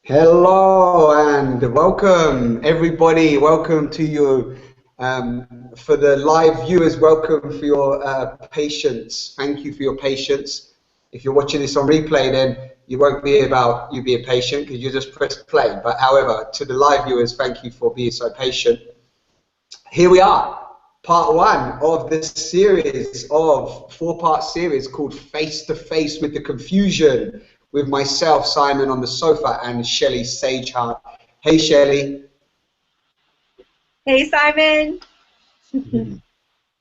Hello and welcome everybody. Welcome to you for the live viewers. Welcome for your patience. Thank you for your patience. If you're watching this on replay, then you won't be about you being patient because you just press play. But however, to the live viewers, thank you for being so patient. Here we are, part one of this series of four-part series called Face to Face with the Confusion, with myself, Simon, on the sofa, and Shelley Sageheart. Hey, Shelley. Hey, Simon.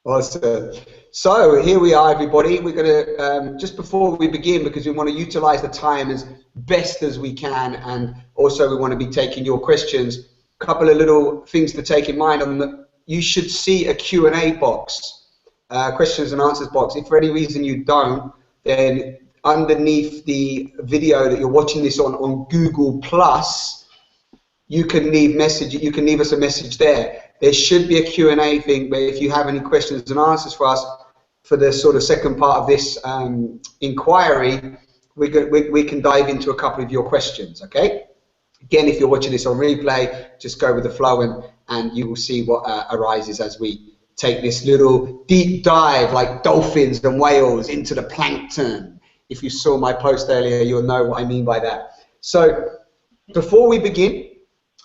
Awesome. So here we are, everybody. We're going to, just before we begin, because we want to utilize the time as best as we can, and also we want to be taking your questions, a couple of little things to take in mind. You should see a Q&A box, questions and answers box. If for any reason you don't, then underneath the video that you're watching this on Google Plus, you can leave us a message there. There should be a Q&A thing where if you have any questions and answers for us for the sort of second part of this inquiry, we can dive into a couple of your questions, okay? Again, if you're watching this on replay, just go with the flow and you will see what arises as we take this little deep dive like dolphins and whales into the plankton. If you saw my post earlier, you'll know what I mean by that. So before we begin,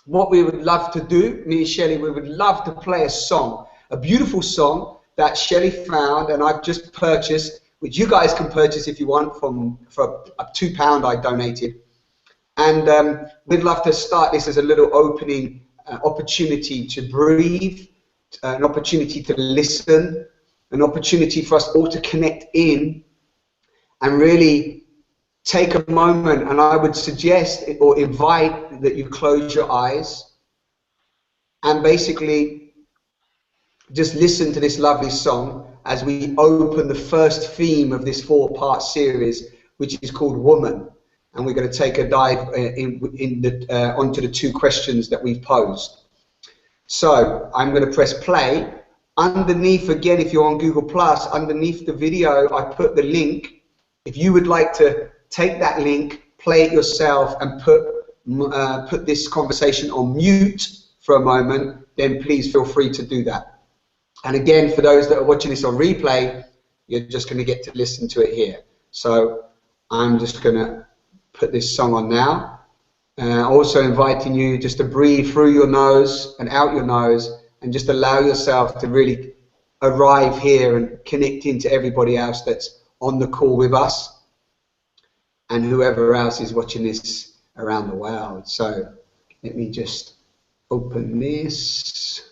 what we would love to do, me and Shelley, we would love to play a song, a beautiful song that Shelley found and I've just purchased, which you guys can purchase if you want for £2 I donated. And we'd love to start this as a little opening opportunity to breathe, an opportunity to listen, an opportunity for us all to connect in and really take a moment, and I would suggest or invite that you close your eyes and basically just listen to this lovely song as we open the first theme of this four-part series, which is called Woman. And we're going to take a dive onto the two questions that we've posed. So I'm going to press play. Underneath, again, if you're on Google Plus, underneath the video, I put the link. If you would like to take that link, play it yourself, and put this conversation on mute for a moment, then please feel free to do that. And again, for those that are watching this on replay, you're just going to get to listen to it here. So I'm just going to put this song on now. Also inviting you just to breathe through your nose and out your nose, and just allow yourself to really arrive here and connect into everybody else that's on the call with us, and whoever else is watching this around the world. So let me just open this.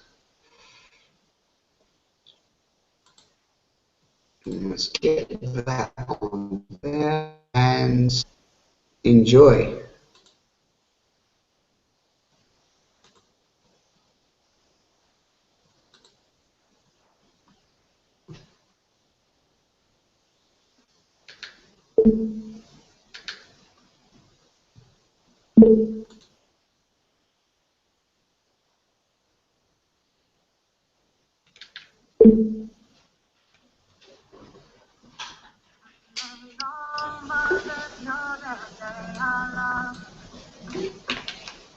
Let's get that on there and enjoy.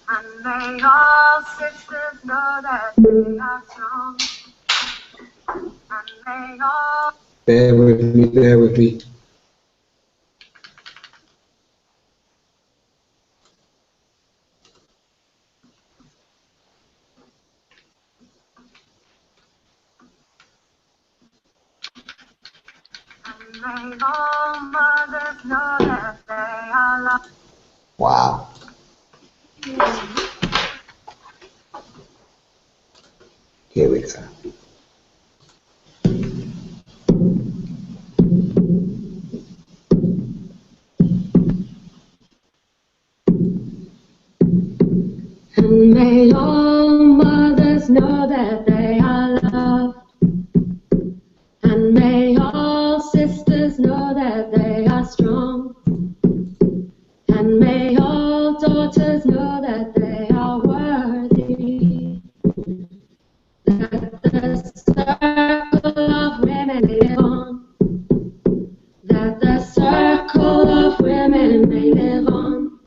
And may all sisters know that they are strong. And may all... Bear with me, bear with me. And may all mothers know that they are loved. Wow. Here we go. And may all mothers know that they are loved. And may all sisters know that they are strong. And may all daughters know that they are worthy. That the circle of women live on. That the circle of women may live on.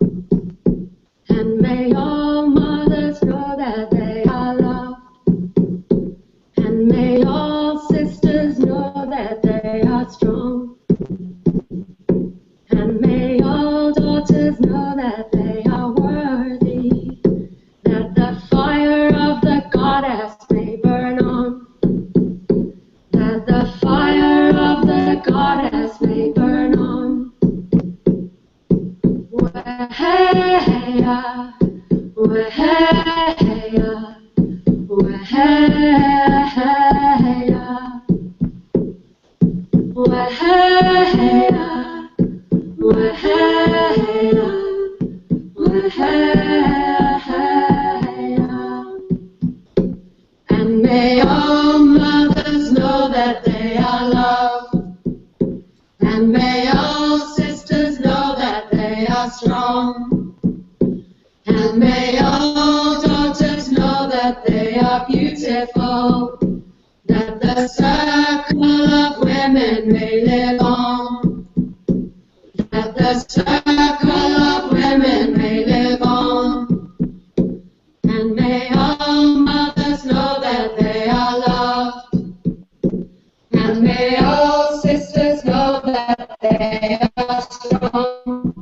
are strong. And may all daughters know that they are beautiful, that the circle of women may live on, that the circle of women may live on. And may all mothers know that they are loved, and may all sisters know that they are strong.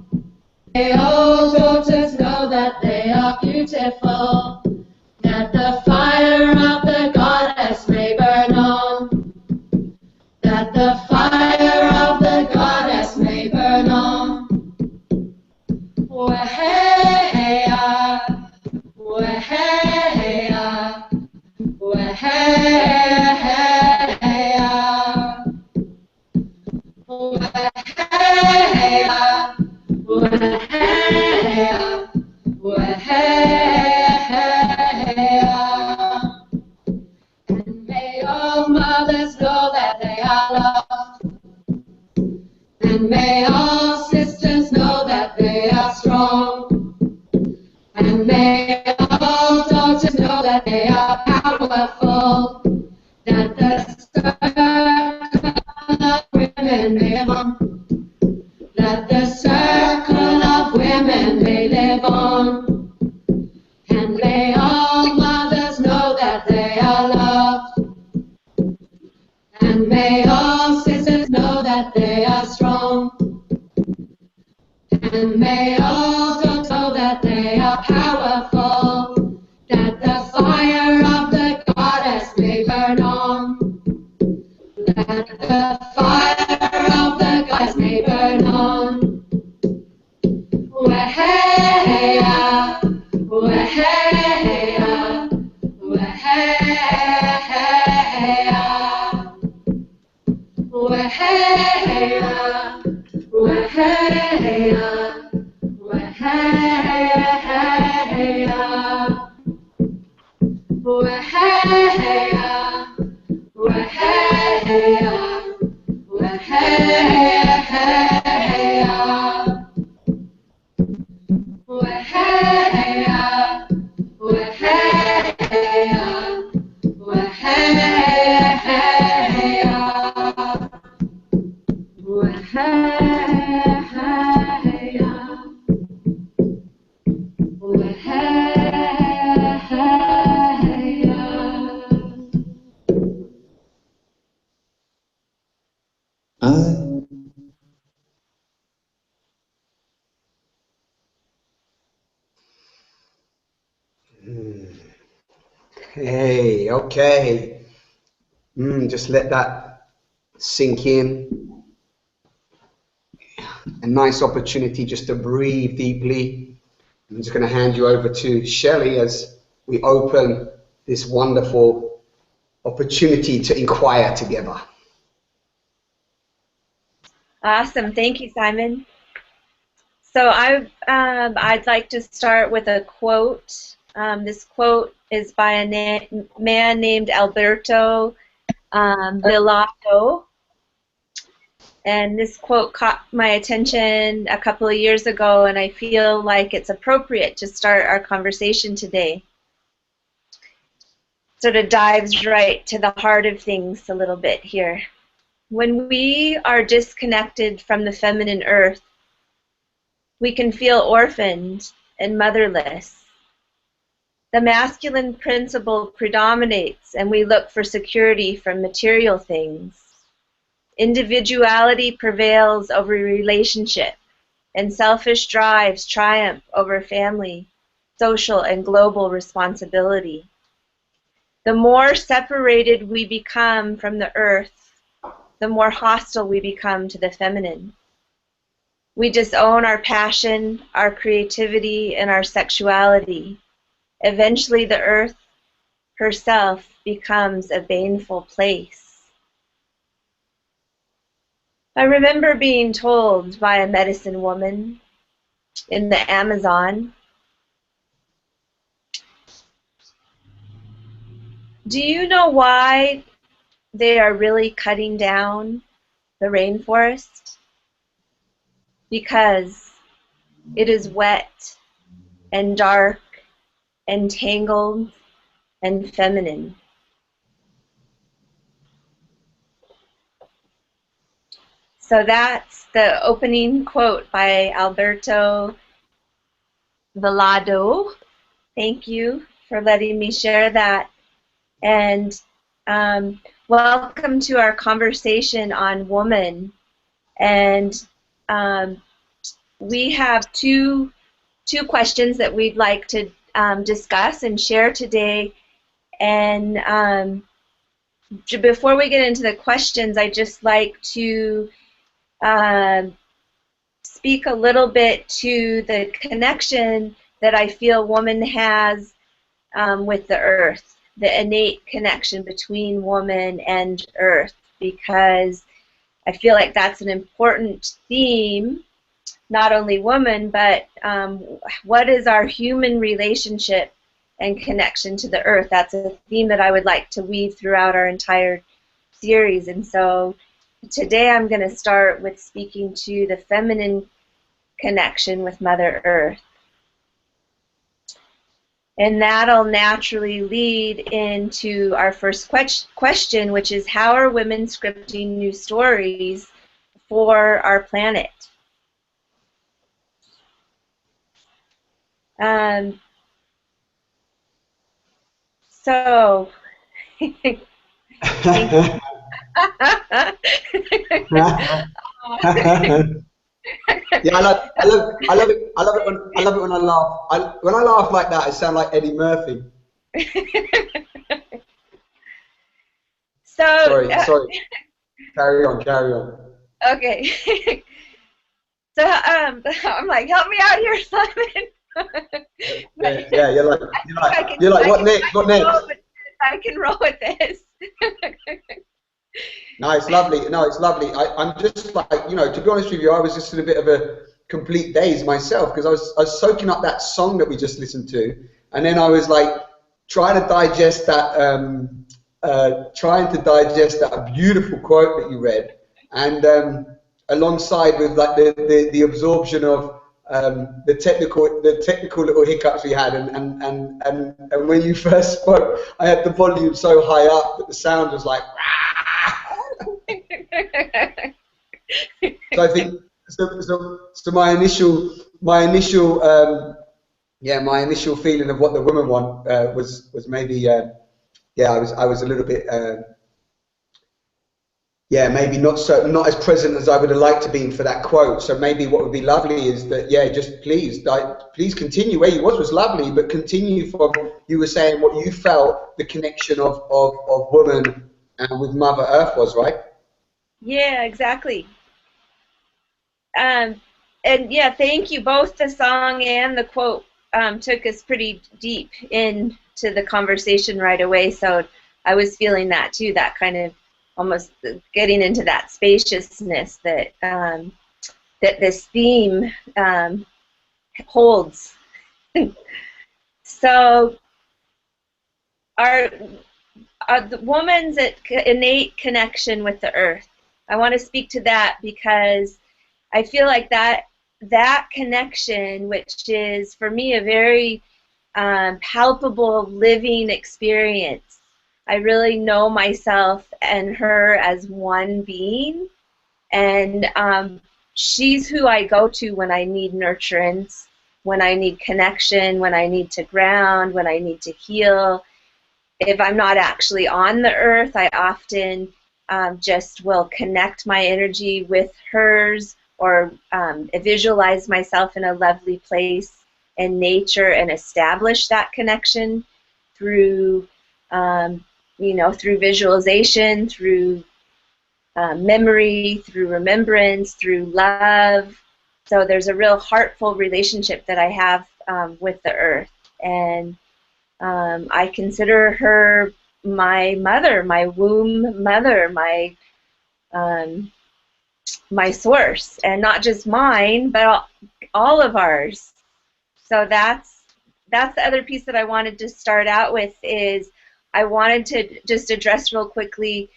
May all daughters know that they are beautiful, that the fire of the goddess may burn on, that the fire of the goddess may burn on. Weheya, weheya, weheya, weheya, weheya, weheya. And may all mothers know that they are loved, and may all sisters know that they are strong, and may all daughters know that they are powerful, that the circle of women may live on, that the circle of women may live on. And may all mothers know that they are loved, and may all sisters know that they are strong, and may all daughters know that they are powerful, that the fire of the goddess may burn on, that the fire of the goddess may burn on. Weheya, weheya, weheya, weheya, weheya, weheya, weheya, weheya, weheya. Weheya, weheya, weheya, weheya, weheya. Hey, okay. Just let that sink in. A nice opportunity just to breathe deeply. I'm just going to hand you over to Shelley as we open this wonderful opportunity to inquire together. Awesome. Thank you, Simon. So I'd like to start with a quote. This quote is by a man named Alberto Villado. And this quote caught my attention a couple of years ago, and I feel like it's appropriate to start our conversation today. Sort of dives right to the heart of things a little bit here. When we are disconnected from the feminine earth, we can feel orphaned and motherless. The masculine principle predominates, and we look for security from material things. Individuality prevails over relationship, and selfish drives triumph over family, social, and global responsibility. The more separated we become from the earth, the more hostile we become to the feminine. We disown our passion, our creativity, and our sexuality. Eventually, the earth herself becomes a baneful place. I remember being told by a medicine woman in the Amazon, do you know why they are really cutting down the rainforest? Because It is wet and dark and tangled and feminine. So that's the opening quote by Alberto Velado. Thank you for letting me share that. And welcome to our conversation on woman. And we have two questions that we'd like to discuss and share today. And before we get into the questions, I'd just like to speak a little bit to the connection that I feel woman has with the earth, the innate connection between woman and earth, because I feel like that's an important theme, not only woman, but what is our human relationship and connection to the earth? That's a theme that I would like to weave throughout our entire series. And so today I'm going to start with speaking to the feminine connection with Mother Earth. And that'll naturally lead into our first question, which is, how are women scripting new stories for our planet? So, Yeah, I love it when I laugh. When I laugh like that, I sound like Eddie Murphy. So, sorry. Carry on. Okay. So I'm like, help me out here, Simon. Yeah. You're like, what next? What next? I can roll with this. No, it's lovely. I'm just like, to be honest with you, I was just in a bit of a complete daze myself, because I was soaking up that song that we just listened to, and then I was like trying to digest that beautiful quote that you read, and alongside with like the absorption of the technical little hiccups we had, and when you first spoke, I had the volume so high up that the sound was like. So I think so my initial feeling of what the women want was maybe I was a little bit maybe not as present as I would have liked to be for that quote. So maybe what would be lovely is that just please continue where you was lovely, but continue from you were saying what you felt the connection of woman and with Mother Earth was, right? Yeah, exactly. And yeah, thank you. Both the song and the quote took us pretty deep into the conversation right away. So I was feeling that too, that kind of almost getting into that spaciousness that that this theme holds. So the woman's innate connection with the earth. I want to speak to that because I feel like that connection, which is for me a very palpable living experience. I really know myself and her as one being, and she's who I go to when I need nurturance, when I need connection, when I need to ground, when I need to heal. If I'm not actually on the earth, I often just will connect my energy with hers, or visualize myself in a lovely place in nature and establish that connection through, through visualization, through memory, through remembrance, through love. So there's a real heartful relationship that I have with the earth, and I consider her my mother, my womb mother, my source, and not just mine, but all of ours. So that's the other piece that I wanted to start out with. Is I wanted to just address real quickly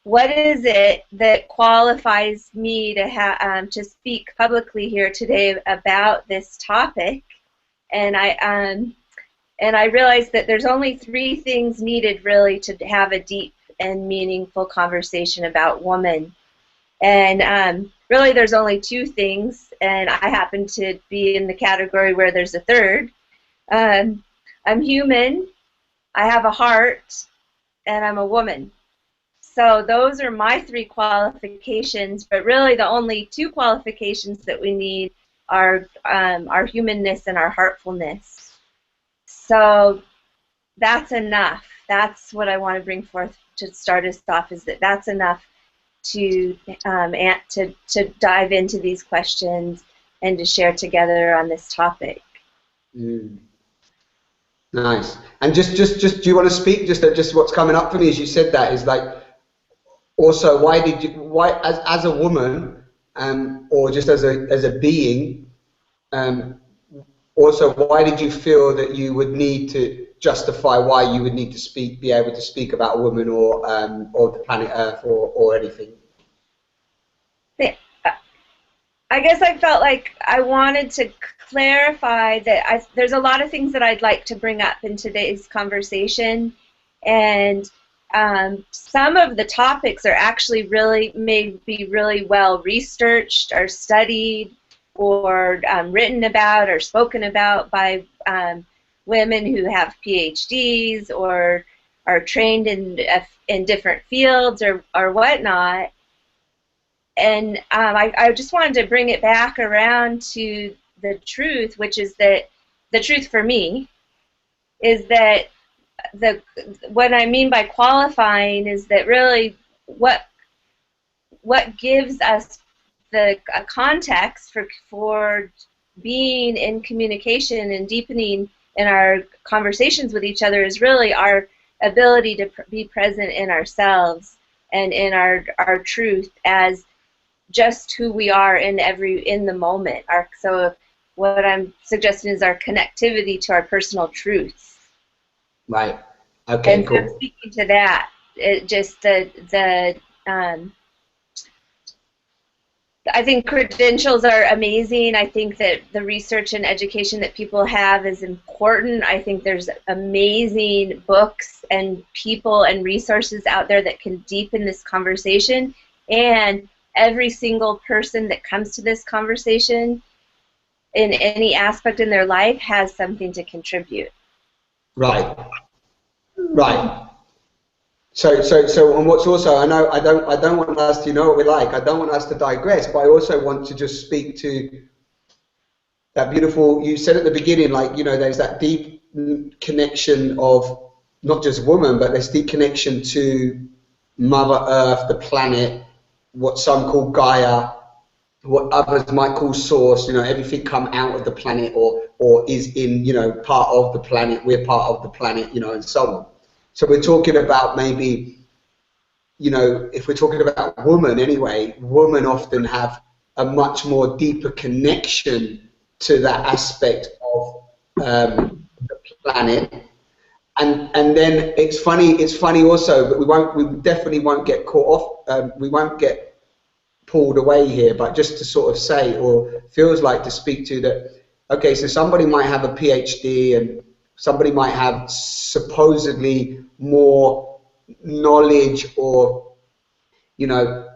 what is it that qualifies me to speak publicly here today about this topic? And I realized that there's only 3 things needed really to have a deep and meaningful conversation about woman. And really there's only 2 things, and I happen to be in the category where there's a third. I'm human, I have a heart, and I'm a woman. So those are my 3 qualifications, but really the only 2 qualifications that we need are our humanness and our heartfulness. So that's enough. That's what I want to bring forth to start us off, is that that's enough to dive into these questions and to share together on this topic. Nice. And just do you want to speak? Just what's coming up for me as you said that is like, also why as a woman, or just as a being, also why did you feel that you would need to justify why you would need to be able to speak about a woman or the planet Earth or anything? I guess I felt like I wanted to clarify that there's a lot of things that I'd like to bring up in today's conversation, and some of the topics are actually may be really well researched or studied or written about or spoken about by women who have PhDs or are trained in different fields or whatnot. And I just wanted to bring it back around to the truth, which is that the truth for me is that what I mean by qualifying is that really what gives us a context for being in communication and deepening in our conversations with each other is really our ability to be present in ourselves and in our truth as just who we are in the moment. So what I'm suggesting is our connectivity to our personal truths. Right. Okay. And cool. so speaking to that, I think credentials are amazing. I think that the research and education that people have is important. I think there's amazing books and people and resources out there that can deepen this conversation. And every single person that comes to this conversation in any aspect in their life has something to contribute. Right. Right. So and what's also, I don't want us to, you know what we like, I don't want us to digress, but I also want to just speak to that beautiful, you said at the beginning, like, you know, there's that deep connection of not just woman, but there's deep connection to Mother Earth, the planet, what some call Gaia, what others might call source, you know, everything come out of the planet or is in, you know, part of the planet, we're part of the planet, you know, and so on. So we're talking about maybe, you know, if we're talking about woman anyway, women often have a much more deeper connection to that aspect of the planet. And then it's funny also, but we definitely won't get caught off, we won't get pulled away here, but just to sort of say, or feels like to speak to that, okay, so somebody might have a PhD and somebody might have supposedly more knowledge or, you know,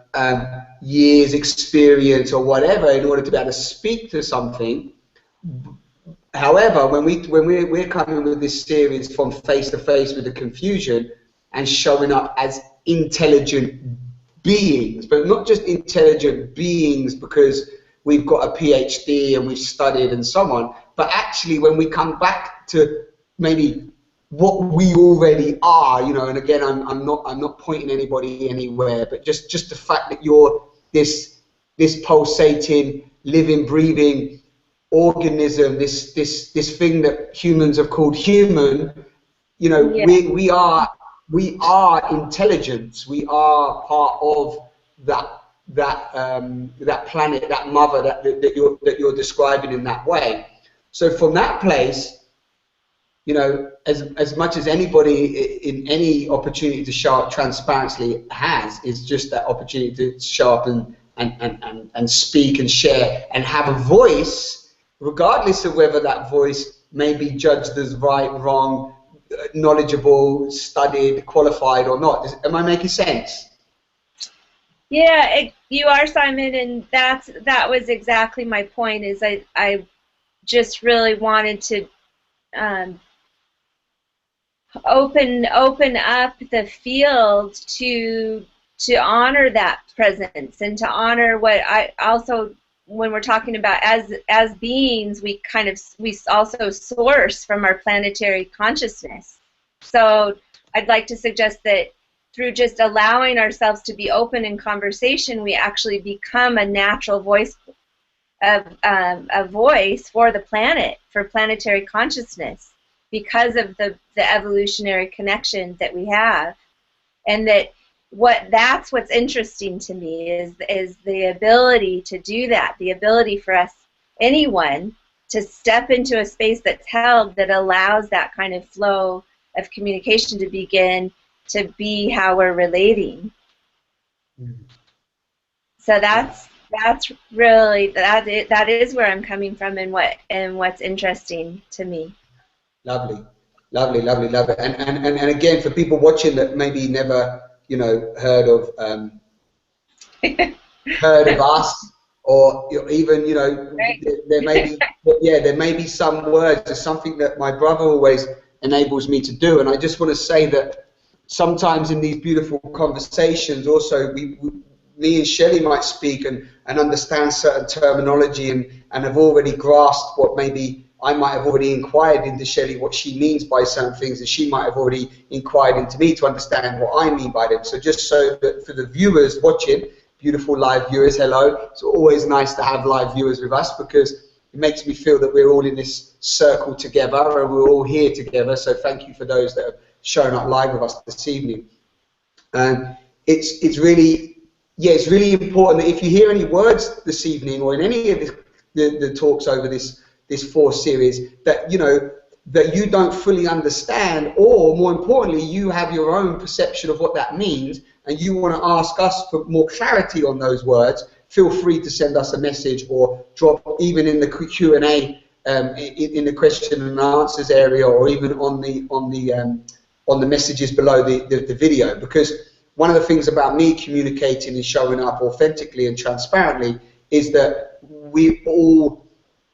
years experience or whatever in order to be able to speak to something. However, when we're coming with this series from face to face with the confusion and showing up as intelligent beings, but not just intelligent beings because we've got a PhD and we've studied and so on, but actually when we come back to maybe what we already are, you know, and again, I'm not pointing anybody anywhere, but just the fact that you're this pulsating, living, breathing organism, this thing that humans have called human, you know, yeah. we are intelligence. We are part of that planet, that mother that you're describing in that way. So from that place, you know, as much as anybody in any opportunity to show up transparently has, is just that opportunity to show up and speak and share and have a voice, regardless of whether that voice may be judged as right, wrong, knowledgeable, studied, qualified or not. Am I making sense? Yeah, you are, Simon, and that was exactly my point. Is I just really wanted to open up the field to honor that presence and to honor what I also, when we're talking about as beings, we also source from our planetary consciousness. So I'd like to suggest that through just allowing ourselves to be open in conversation, we actually become a natural voice, a voice for the planet, for planetary consciousness, because of the evolutionary connection that we have. And that's what's interesting to me is the ability to do that, the ability for us, anyone, to step into a space that's held that allows that kind of flow of communication to begin to be how we're relating. So that's really that is where I'm coming from and what's interesting to me. Lovely, lovely, lovely, lovely. And again, for people watching that maybe never, you know, heard of us, or even, you know, right. there may be some words. There's something that my brother always enables me to do, and I just want to say that sometimes in these beautiful conversations, also me and Shelley might speak and understand certain terminology and have already grasped what maybe I might have already inquired into Shelley, what she means by certain things, and she might have already inquired into me to understand what I mean by them. So just so that for the viewers watching, beautiful live viewers, hello. It's always nice to have live viewers with us because it makes me feel that we're all in this circle together and we're all here together. So thank you for those that have shown up live with us this evening. And it's really, yeah, it's really important that if you hear any words this evening or in any of the talks over this 4 series that, you know, that you don't fully understand, or more importantly, you have your own perception of what that means and you want to ask us for more clarity on those words, feel free to send us a message or drop even in the Q&A in the question and answers area, or even on the messages below the video. Because one of the things about me communicating and showing up authentically and transparently is that we all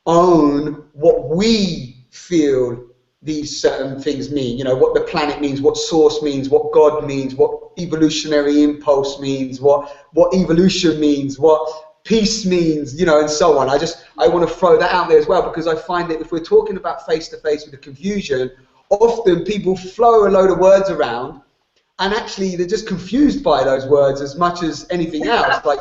own what we feel these certain things mean. You know, what the planet means, what source means, what God means, what evolutionary impulse means, what evolution means, what peace means, you know, and so on. I want to throw that out there as well, because I find that if we're talking about face-to-face with the confusion, often people flow a load of words around and actually they're just confused by those words as much as anything else. Like,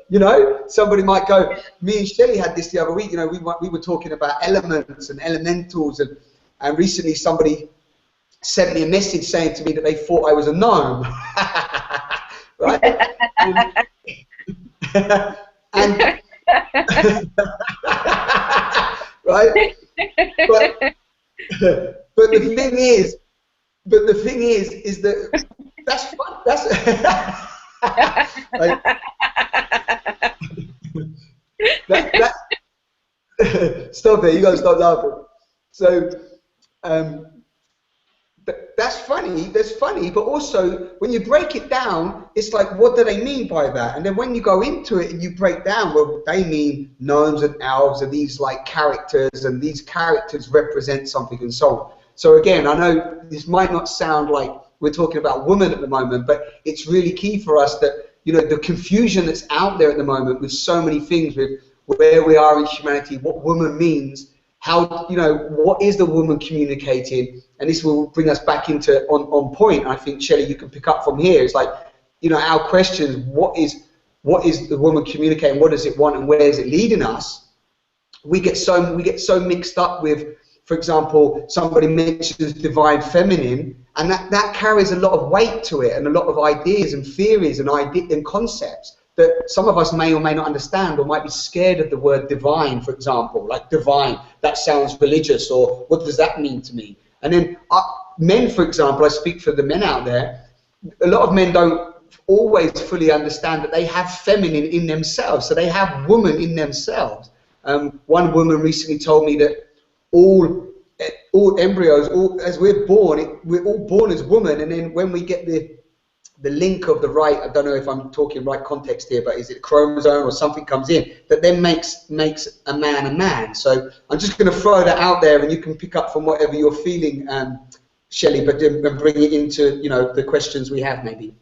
you know, somebody might go, me and Shelley had this the other week, you know, we were talking about elements and elementals, and recently somebody sent me a message saying to me that they thought I was a gnome. Right? And right? But the thing is that that's fun. That's stop it! You gotta stop laughing. So that's funny. That's funny. But also, when you break it down, it's like, what do they mean by that? And then when you go into it and you break down, well, they mean gnomes and elves and these like characters, and these characters represent something and so on. So again, I know this might not sound like we're talking about women at the moment, but it's really key for us that, you know, the confusion that's out there at the moment with so many things, with where we are in humanity, what woman means, how, you know, what is the woman communicating, and this will bring us back into on point. I think, Shelley, you can pick up from here. It's like, you know, our questions, what is the woman communicating, what does it want, and where is it leading us? We get so mixed up with, for example, somebody mentions divine feminine, and that carries a lot of weight to it, and a lot of ideas and theories and concepts that some of us may or may not understand, or might be scared of the word divine, for example, like divine, that sounds religious, or what does that mean to me? And then men, for example, I speak for the men out there, a lot of men don't always fully understand that they have feminine in themselves, so they have woman in themselves. One woman recently told me that all embryos, as we're born, we're all born as woman, and then when we get the link of the right, I don't know if I'm talking right context here, but is it chromosome or something comes in that then makes a man a man. So I'm just going to throw that out there, and you can pick up from whatever you're feeling, Shelley, but then bring it into, you know, the questions we have maybe.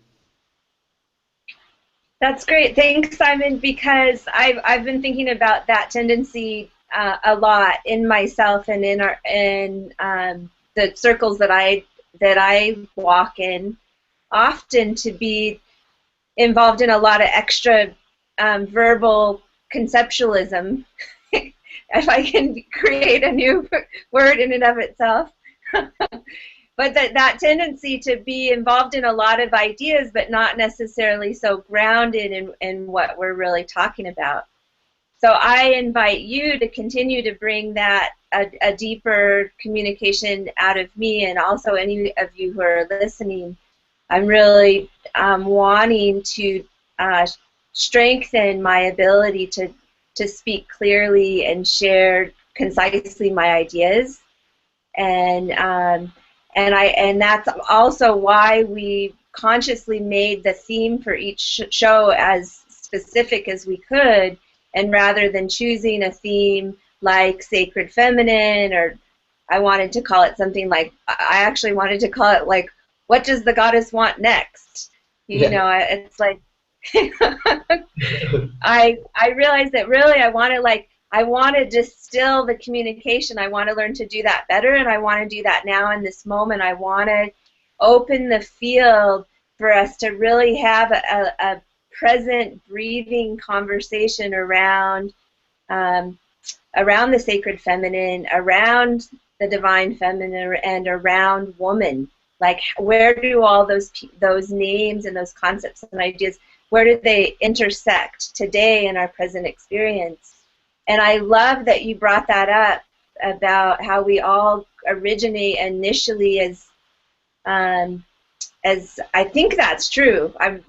That's great. Thanks, Simon, because I've been thinking about that tendency a lot in myself and in the circles that I walk in, often to be involved in a lot of extra verbal conceptualism, if I can create a new word in and of itself. But that tendency to be involved in a lot of ideas but not necessarily so grounded in what we're really talking about. So I invite you to continue to bring that a deeper communication out of me, and also any of you who are listening. I'm really wanting to strengthen my ability to speak clearly and share concisely my ideas, and that's also why we consciously made the theme for each show as specific as we could, and rather than choosing a theme like sacred feminine, or I wanted to call it something like, I actually wanted to call it like, what does the goddess want next? You know, it's like, I realized that really I want to distill the communication. I want to learn to do that better, and I want to do that now in this moment. I want to open the field for us to really have a present, breathing conversation around the sacred feminine, around the divine feminine, and around woman. Like, where do all those names and those concepts and ideas, where do they intersect today in our present experience? And I love that you brought that up about how we all originate initially as I think that's true. I'm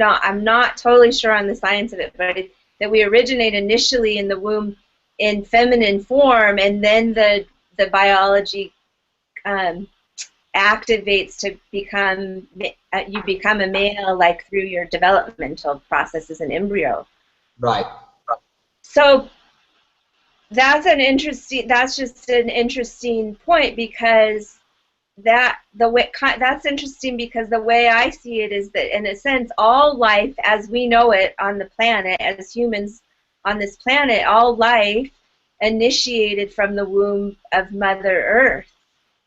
not totally sure on the science of it, but that we originate initially in the womb in feminine form, and then the biology activates to become you become a male, like through your developmental process as an embryo. Right. So that's just an interesting point, because that's interesting because the way I see it is that, in a sense, all life as we know it on the planet, as humans on this planet, all life initiated from the womb of Mother Earth.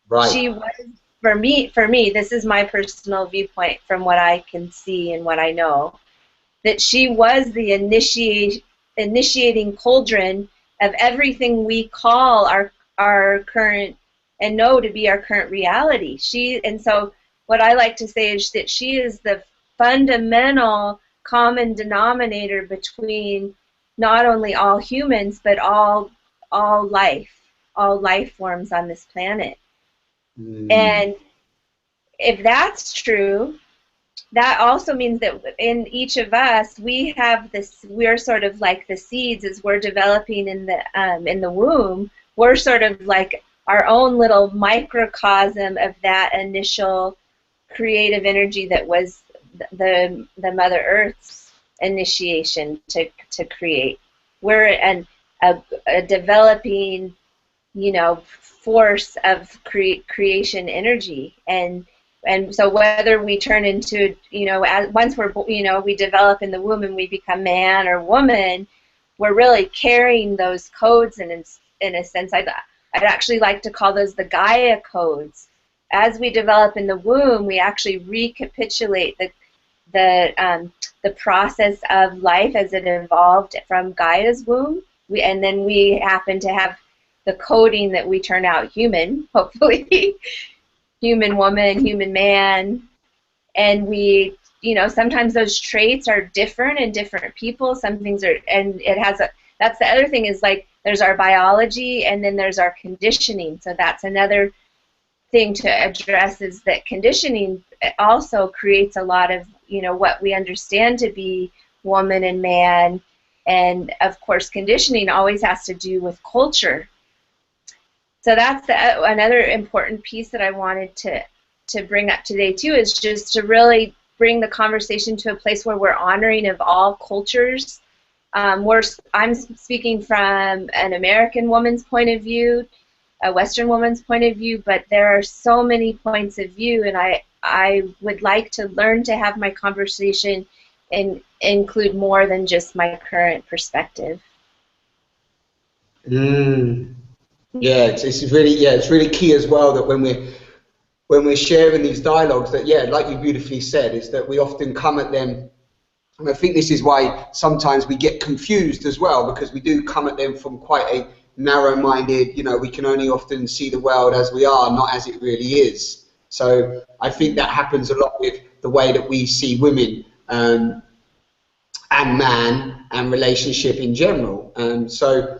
Right. She was, for me, this is my personal viewpoint from what I can see and what I know, that she was the initiating cauldron of everything we call our current and know to be our current reality. And so what I like to say is that she is the fundamental common denominator between not only all humans, but all life forms on this planet. And if that's true, that also means that in each of us, we're sort of like the seeds as we're developing in the womb. We're sort of like our own little microcosm of that initial creative energy that was the Mother Earth's initiation to create. We're a developing, force of creation energy, and so whether we turn into, once we develop in the womb and we become man or woman, we're really carrying those codes, and in a sense, I'd actually like to call those the Gaia codes. As we develop in the womb, we actually recapitulate the process of life as it evolved from Gaia's womb, and then we happen to have the coding that we turn out human, hopefully, human woman, human man, and we, sometimes those traits are different in different people. Some things are, and that's the other thing is, like, there's our biology and then there's our conditioning. So that's another thing to address is that conditioning also creates a lot of, what we understand to be woman and man. And of course, conditioning always has to do with culture. So that's another important piece that I wanted to bring up today too, is just to really bring the conversation to a place where we're honoring of all cultures. I'm speaking from an American woman's point of view, a Western woman's point of view, but there are so many points of view, and I would like to learn to have my conversation and include more than just my current perspective. Yeah, it's really key as well that when we're sharing these dialogues, that like you beautifully said, is that we often come at them, and I think this is why sometimes we get confused as well, because we do come at them from quite a narrow-minded, we can only often see the world as we are, not as it really is. So I think that happens a lot with the way that we see women and man and relationship in general. So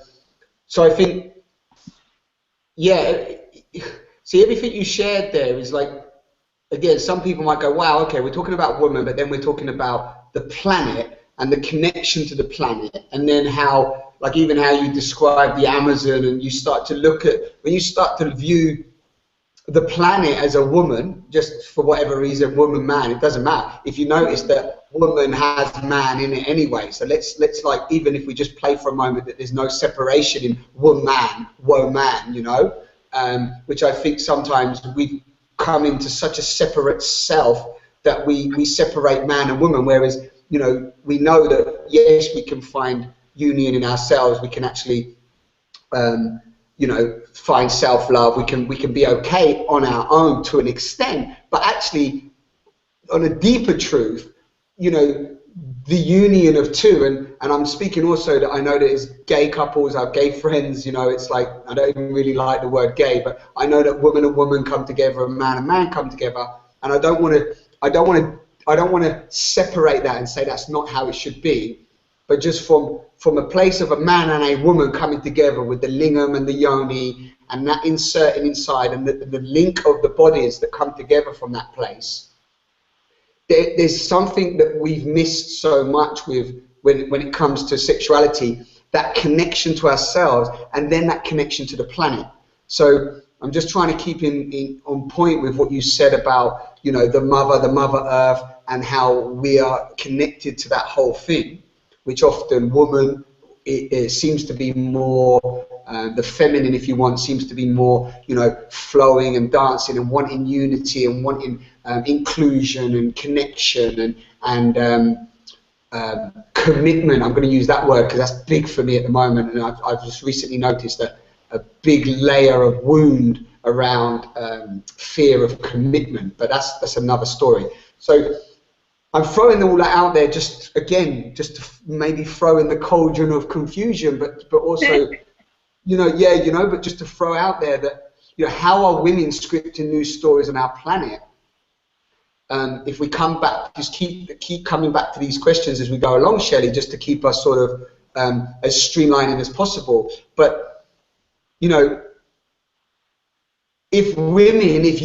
I think, see, everything you shared there is like, again, some people might go, wow, okay, we're talking about women, but then we're talking about the planet and the connection to the planet, and then how, like even how you describe the Amazon, and you start to look at, when you start to view the planet as a woman, just for whatever reason, woman, man, it doesn't matter. If you notice that woman has man in it anyway, so let's like, even if we just play for a moment that there's no separation in woman, which I think sometimes we've come into such a separate self that we separate man and woman, whereas we know that yes, we can find union in ourselves, we can actually find self-love, we can be okay on our own to an extent, but actually on a deeper truth, the union of two, and I'm speaking also that I know that as gay couples, our gay friends, it's like, I don't even really like the word gay, but I know that woman and woman come together and man come together, and I don't want to separate that and say that's not how it should be, but just from a place of a man and a woman coming together with the lingam and the yoni, and that inserting inside, and the link of the bodies that come together from that place. There's something that we've missed so much with when it comes to sexuality, that connection to ourselves, and then that connection to the planet. So I'm just trying to keep on point with what you said about, the mother earth, and how we are connected to that whole thing, which often woman, it seems to be more, the feminine, if you want, seems to be more, flowing and dancing and wanting unity and wanting inclusion and connection and commitment. I'm going to use that word because that's big for me at the moment, and I've just recently noticed that a big layer of wound around fear of commitment, but that's another story. So I'm throwing all that out there just to maybe throw in the cauldron of confusion, but also, but just to throw out there that, how are women scripting new stories on our planet? If we come back, just keep coming back to these questions as we go along, Shelley, just to keep us sort of as streamlining as possible. But, if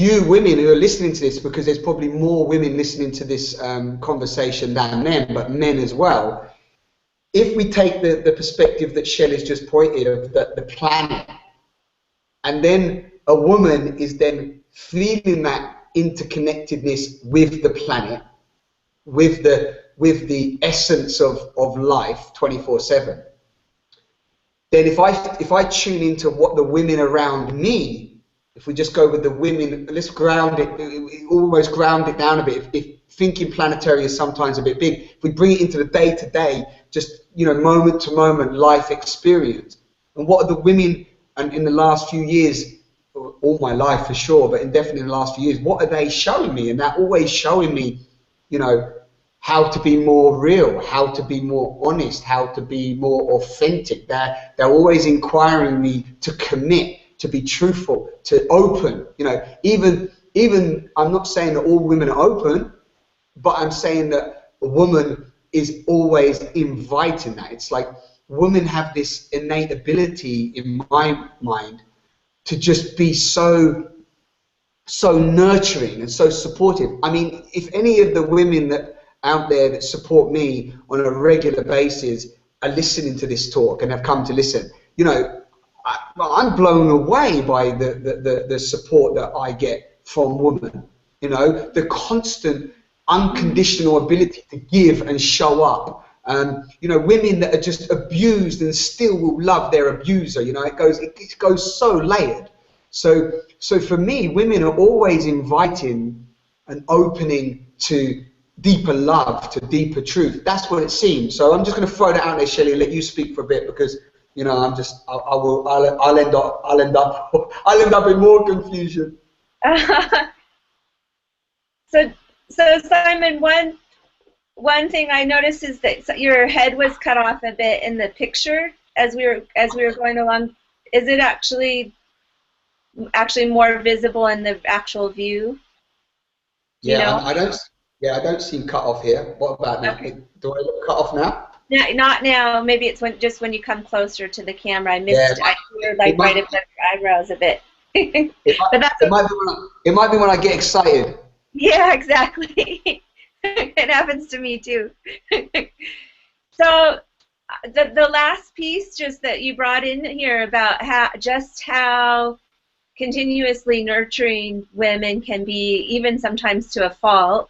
you women who are listening to this, because there's probably more women listening to this conversation than men, but men as well, if we take the perspective that Shelley's just pointed of the planet, and then a woman is then feeling that interconnectedness with the planet, with the essence of life 24/7, then if I tune into what the women around me, if we just go with the women, let's almost ground it down a bit. If thinking planetary is sometimes a bit big, if we bring it into the day-to-day, just, moment to moment life experience. And what are the women, and in the last few years, all my life for sure, but definitely in the last few years, what are they showing me? And they're always showing me, how to be more real, how to be more honest, how to be more authentic. They're always inquiring me to commit, to be truthful, to open. Even I'm not saying that all women are open, but I'm saying that a woman is always inviting that. It's like women have this innate ability, in my mind, to just be so so nurturing and so supportive. I mean, if any of the women that out there that support me on a regular basis are listening to this talk and have come to listen, you know, I'm blown away by the support that I get from women. You know, the constant unconditional ability to give and show up. You know, women that are just abused and still will love their abuser. You know, it goes so layered. So for me, women are always inviting and opening to deeper love, to deeper truth. That's what it seems. So I'm just going to throw that out there, Shelley, and let you speak for a bit, because you know I'll end up in more confusion. So Simon, one thing I noticed is that your head was cut off a bit in the picture as we were going along. Is it actually more visible in the actual view? Yeah, I don't seem cut off here. What about now? Okay. Do I look cut off now? No, not now. Maybe it's just when you come closer to the camera. I missed. I hear like right above your eyebrows a bit. It might be when I get excited. Yeah, exactly. It happens to me too. So the last piece just that you brought in here about how continuously nurturing women can be, even sometimes to a fault.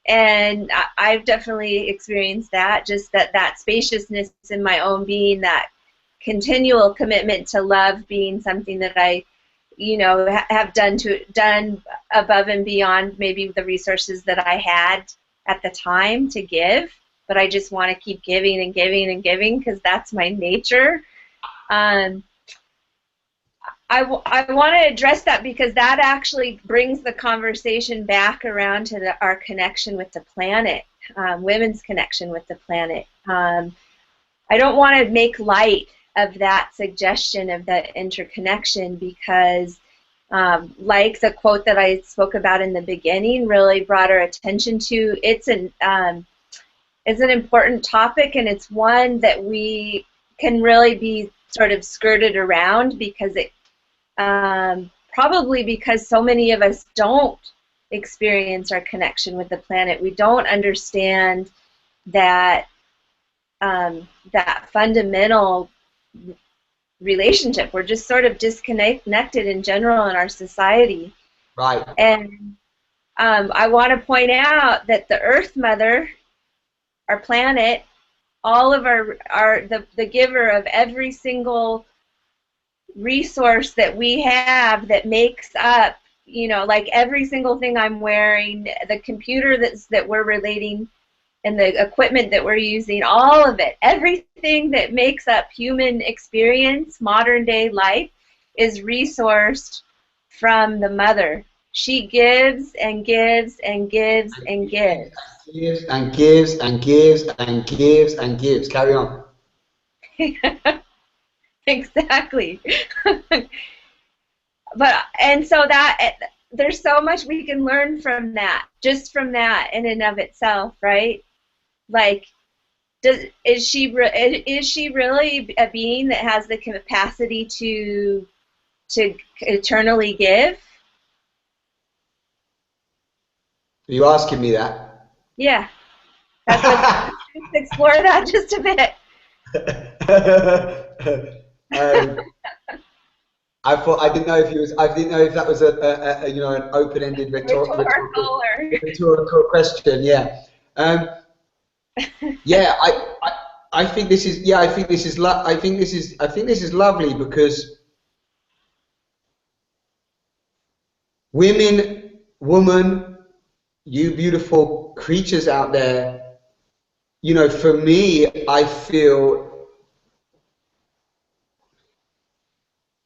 And I've definitely experienced that, just that spaciousness in my own being, that continual commitment to love being something that I, you know, have done above and beyond maybe the resources that I had at the time to give, but I just want to keep giving and giving and giving because that's my nature. I want to address that because that actually brings the conversation back around to our connection with the planet, women's connection with the planet. I don't want to make light of that suggestion of that interconnection because, like the quote that I spoke about in the beginning really brought our attention to, it's an important topic, and it's one that we can really be sort of skirted around because it probably because so many of us don't experience our connection with the planet. We don't understand that that fundamental relationship. We're just sort of disconnected in general in our society. Right. And I want to point out that the Earth Mother, our planet, all of the giver of every single resource that we have that makes up, you know, like every single thing I'm wearing, the computer that we're relating, and the equipment that we're using, all of it, everything that makes up human experience, modern day life, is resourced from the Mother. She gives and gives and gives and gives. Gives and gives and gives and gives and gives. Carry on. Exactly. And so that there's so much we can learn from that, just from that in and of itself, right? Like, is she really a being that has the capacity to eternally give? Are you asking me that? Yeah. Let's explore that just a bit. I didn't know if that was a you know, an open-ended rhetorical question. Yeah. Yeah. I think this is lovely because woman, you beautiful creatures out there, you know, for me, I feel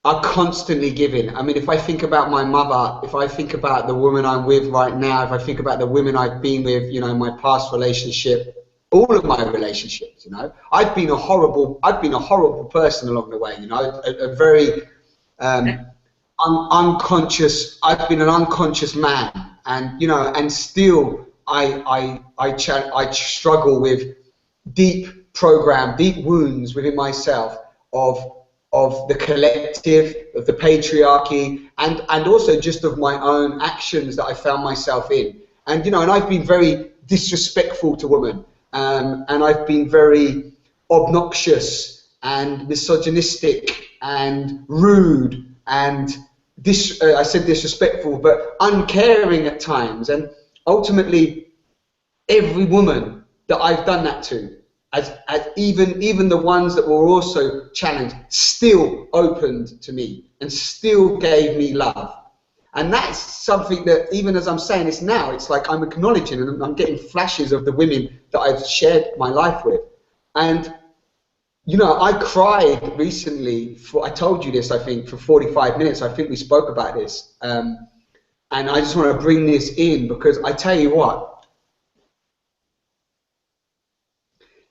are constantly giving. I mean, if I think about my mother, if I think about the woman I'm with right now, if I think about the women I've been with, you know, in my past relationship, all of my relationships, you know, I've been a horrible person along the way, you know, a very unconscious. I've been an unconscious man, and you know, and still I struggle with deep wounds within myself of the collective, of the patriarchy, and also just of my own actions that I found myself in. And, you know, and I've been very disrespectful to women, and I've been very obnoxious and misogynistic and rude and I said disrespectful, but uncaring at times. And ultimately, every woman that I've done that to, as even the ones that were also challenged, still opened to me and still gave me love. And that's something that, even as I'm saying this now, it's like I'm acknowledging, and I'm getting flashes of the women that I've shared my life with. And, you know, I cried recently, I told you this, I think, for 45 minutes. I think we spoke about this. And I just want to bring this in because I tell you what,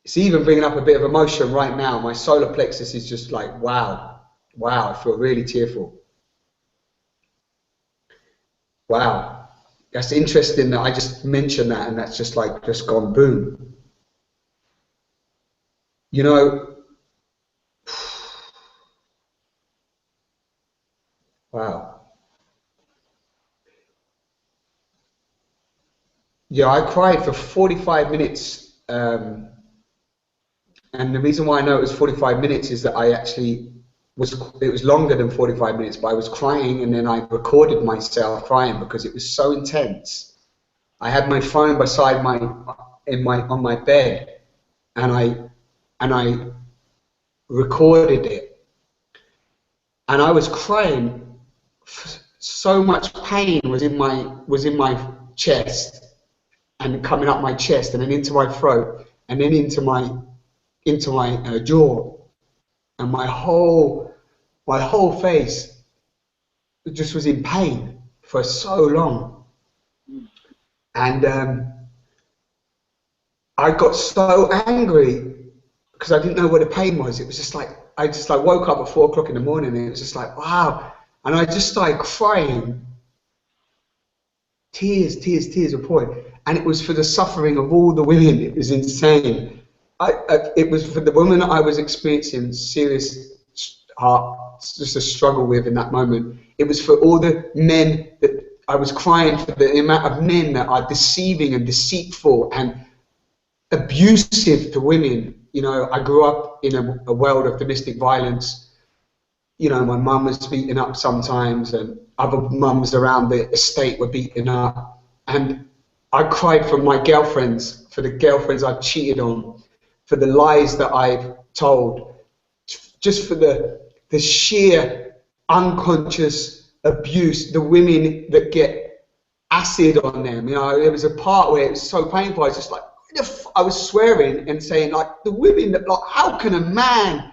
it's even bringing up a bit of emotion right now. My solar plexus is just like, wow, I feel really tearful. Wow, that's interesting that I just mentioned that, and that's just like, just gone boom. You know, wow. Yeah, I cried for 45 minutes, and the reason why I know it was 45 minutes is that I actually it was longer than 45 minutes, but I was crying, and then I recorded myself crying because it was so intense. I had my phone beside on my bed, and I recorded it, and I was crying. So much pain was in my chest, and coming up my chest, and then into my throat, and then into my jaw, and my whole face just was in pain for so long. And I got so angry because I didn't know where the pain was. It was just like, I just like woke up at 4 o'clock in the morning, and it was just like, wow. And I just started crying. Tears were pouring. And it was for the suffering of all the women. It was insane. It was for the woman I was experiencing serious just a struggle with in that moment. It was for all the men that I was crying for, the amount of men that are deceiving and deceitful and abusive to women. You know, I grew up in a world of domestic violence. You know, my mum was beaten up sometimes, and other mums around the estate were beaten up. And I cried for my girlfriends, for the girlfriends I've cheated on, for the lies that I've told, just for the sheer unconscious abuse, the women that get acid on them. You know, there was a part where it was so painful. I was just like, I was swearing and saying, like, the women that, like, how can a man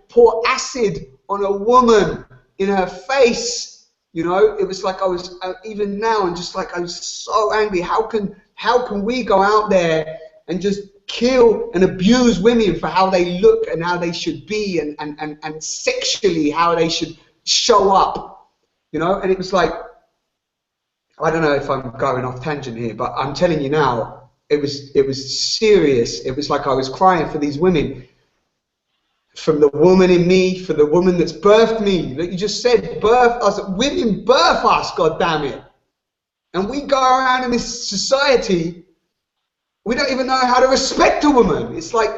pour acid on a woman in her face? You know, it was like I was even now, and just like I was so angry. How can we go out there and just kill and abuse women for how they look and how they should be, and sexually how they should show up? You know, and it was like, I don't know if I'm going off tangent here, but I'm telling you now, it was serious. It was like I was crying for these women, from the woman in me, for the woman that's birthed me, that you just said, birth us. Women birth us, God damn it. And we go around in this society, we don't even know how to respect a woman. It's like,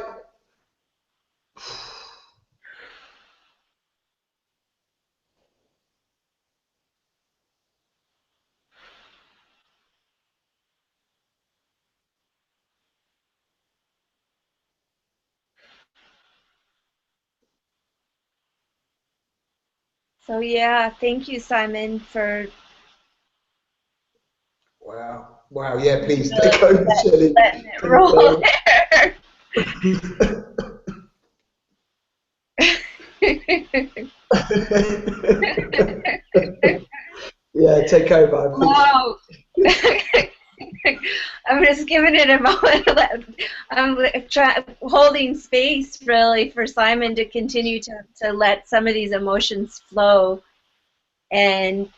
So yeah, thank you, Simon, for wow, yeah, please take over, Shelley. letting it roll there. Yeah, take over. Wow. I'm just giving it a moment. I'm holding space, really, for Simon to continue to let some of these emotions flow, and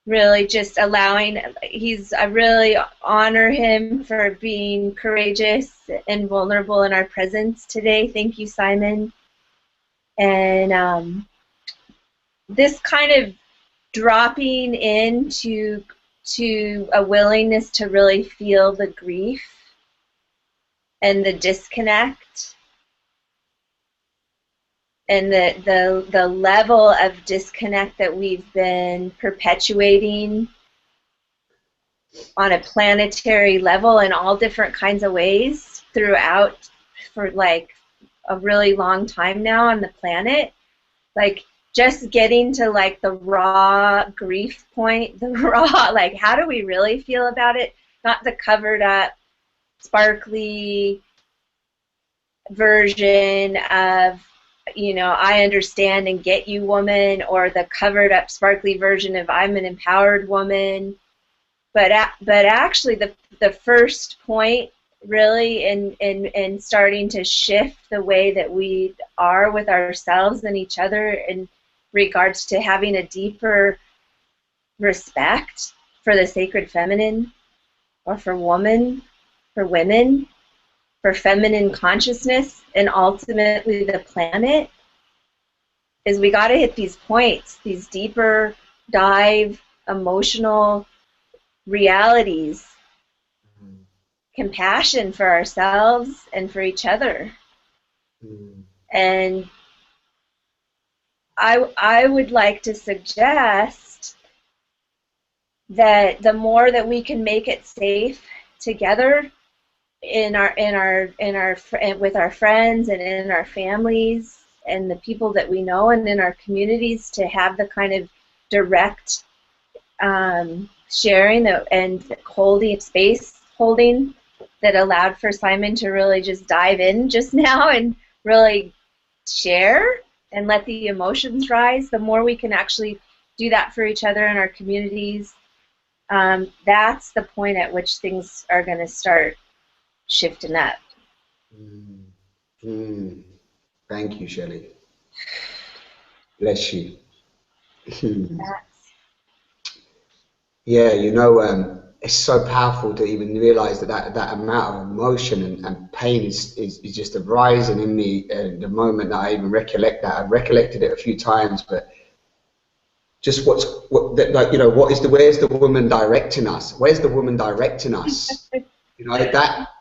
really just allowing. I really honor him for being courageous and vulnerable in our presence today. Thank you, Simon. And this kind of dropping into a willingness to really feel the grief and the disconnect and the level of disconnect that we've been perpetuating on a planetary level in all different kinds of ways throughout for like a really long time now on the planet. Like just getting to like the raw grief point, the raw, like how do we really feel about it? Not the covered up, sparkly version of, you know, I understand and get you woman, or the covered up, sparkly version of I'm an empowered woman. But actually the first point really in starting to shift the way that we are with ourselves and each other in regards to having a deeper respect for the sacred feminine, or for woman, for women, for feminine consciousness, and ultimately the planet, is we got to hit these points, these deeper dive emotional realities, compassion for ourselves and for each other. And I would like to suggest that the more that we can make it safe together with our friends and in our families and the people that we know and in our communities, to have the kind of direct sharing and holding space that allowed for Simon to really just dive in just now and really share and let the emotions rise. The more we can actually do that for each other in our communities, that's the point at which things are going to start shifting up. Thank you, Shelley. Bless you. Yeah, you know, it's so powerful to even realize that amount of emotion and pain is just arising in me the moment that I even recollect that. I've recollected it a few times, but just where's the woman directing us? Where's the woman directing us? You know,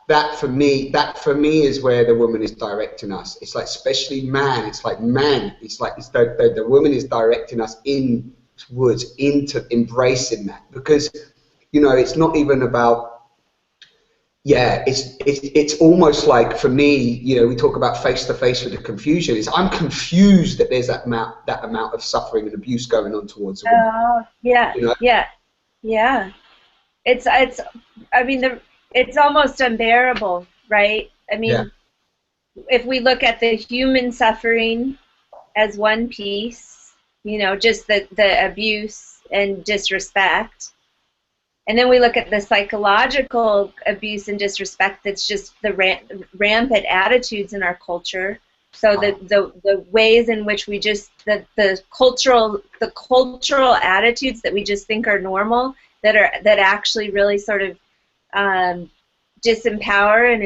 that for me is where the woman is directing us. It's like, especially man. It's like the woman is directing us inwards into embracing that, because, you know, it's not even about. Yeah, it's almost like, for me, you know, we talk about face to face with the confusion. I'm confused that there's that amount of suffering and abuse going on towards a woman. Oh, yeah, you know? Yeah. It's I mean, it's almost unbearable, right? I mean, if we look at the human suffering as one piece, you know, just the abuse and disrespect. And then we look at the psychological abuse and disrespect that's just the rampant attitudes in our culture. So the ways in which we just, the cultural attitudes that we just think are normal, that actually really sort of disempower and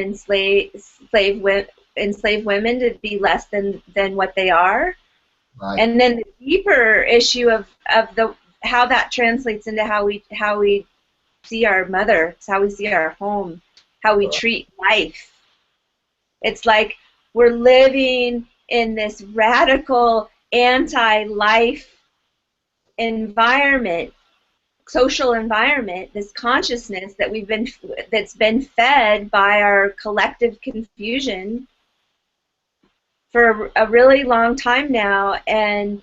enslave women to be less than what they are. Right. And then the deeper issue of how that translates into how we see our mother, it's how we see our home, how we treat life. It's like we're living in this radical anti-life environment, social environment, this consciousness that's been fed by our collective confusion for a really long time now, and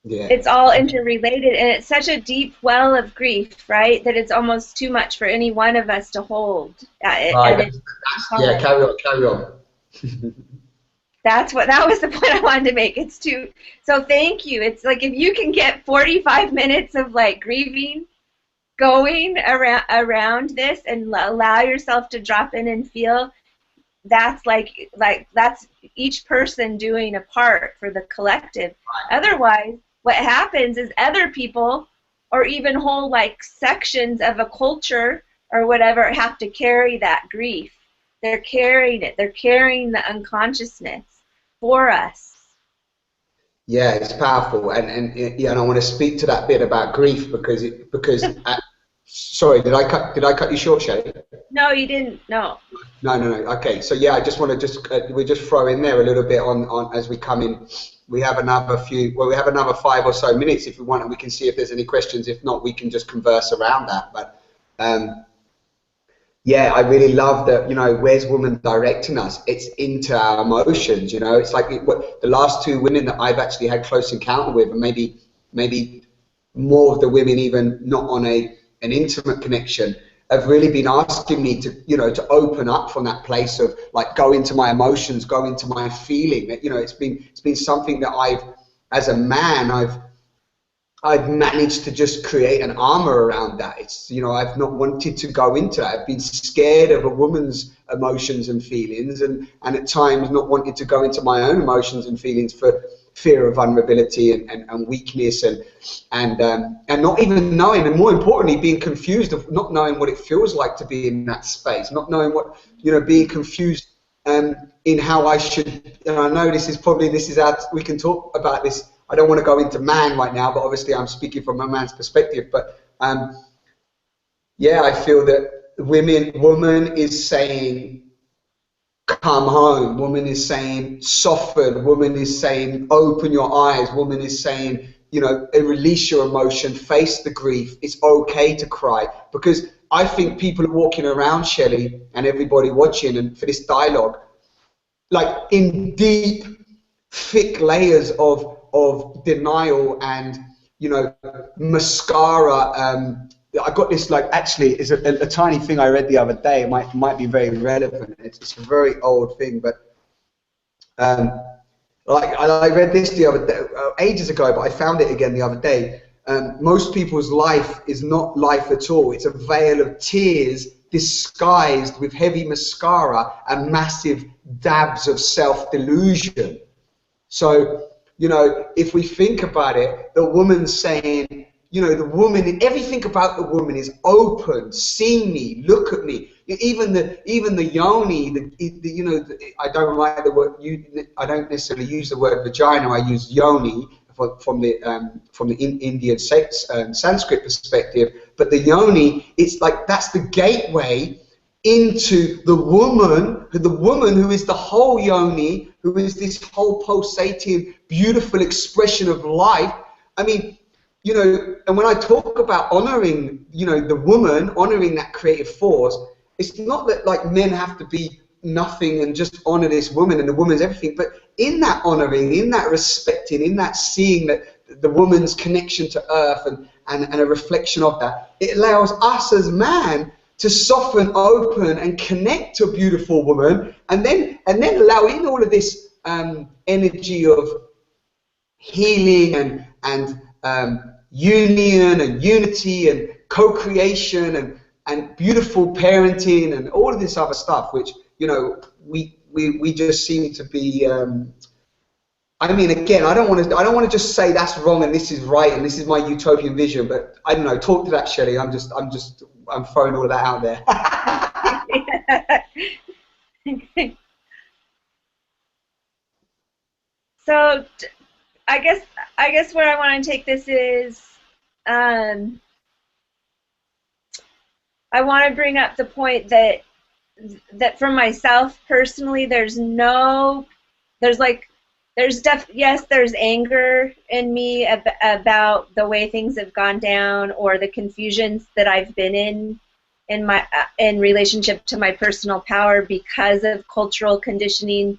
it's all interrelated, and it's such a deep well of grief, right, that it's almost too much for any one of us to hold. Carry on. That was the point I wanted to make. It's too. So thank you. It's like, if you can get 45 minutes of like grieving going around this and allow yourself to drop in and feel, that's like that's each person doing a part for the collective. Otherwise, what happens is other people, or even whole like sections of a culture or whatever, have to carry that grief. They're carrying it. They're carrying the unconsciousness for us. Yeah, it's powerful, and yeah, and I want to speak to that bit about grief because sorry, did I cut you short, Shelley? No, you didn't. No. No. Okay, so yeah, I just want to we just throw in there a little bit on as we come in. We have another 5 or so minutes if we want, and we can see if there's any questions. If not, we can just converse around that. But yeah, I really love that, where's woman directing us? It's into our emotions, It's like the last 2 women that I've actually had close encounter with, and maybe more of the women even not on an intimate connection, have really been asking me to open up from that place of like go into my emotions, go into my feeling. It's been something that as a man, I've managed to just create an armor around that. I've not wanted to go into that. I've been scared of a woman's emotions and feelings, and at times not wanted to go into my own emotions and feelings for fear of vulnerability and weakness and not even knowing, and more importantly, being confused of not knowing what it feels like to be in that space, not knowing what, being confused in how I should. And I know this is how we can talk about this. I don't want to go into man right now, but obviously I'm speaking from a man's perspective. But yeah, I feel that woman is saying, come home. Woman is saying, soften. Woman is saying, open your eyes. Woman is saying, release your emotion, face the grief. It's okay to cry. Because I think people are walking around, Shelley, and everybody watching, and for this dialogue, like in deep, thick layers of denial and mascara. I got this, like, actually it's a tiny thing I read the other day. It might be very relevant. It's a very old thing, but like I read this the other day, ages ago, but I found it again the other day. Most people's life is not life at all. It's a veil of tears disguised with heavy mascara and massive dabs of self-delusion. So, if we think about it, the woman's saying, the woman, everything about the woman is open. See me, look at me. Even the yoni, I don't like the word. I don't necessarily use the word vagina. I use yoni from the Indian Sanskrit perspective. But the yoni, it's like that's the gateway into the woman who is the whole yoni, who is this whole pulsating, beautiful expression of life. I mean, and when I talk about honoring, the woman, honoring that creative force, it's not that like men have to be nothing and just honor this woman and the woman's everything, but in that honoring, in that respecting, in that seeing that the woman's connection to earth and a reflection of that, it allows us as man to soften, open, and connect to a beautiful woman, and then allow in all of this energy of healing and union and unity and co-creation and beautiful parenting and all of this other stuff, which we just seem to be. I mean, again, I don't want to just say that's wrong and this is right and this is my utopian vision, but I don't know. Talk to that, Shelley. I'm throwing all of that out there. So, I guess where I want to take this is, I want to bring up the point that for myself personally, there's anger in me about the way things have gone down or the confusions that I've been in relationship to my personal power because of cultural conditioning,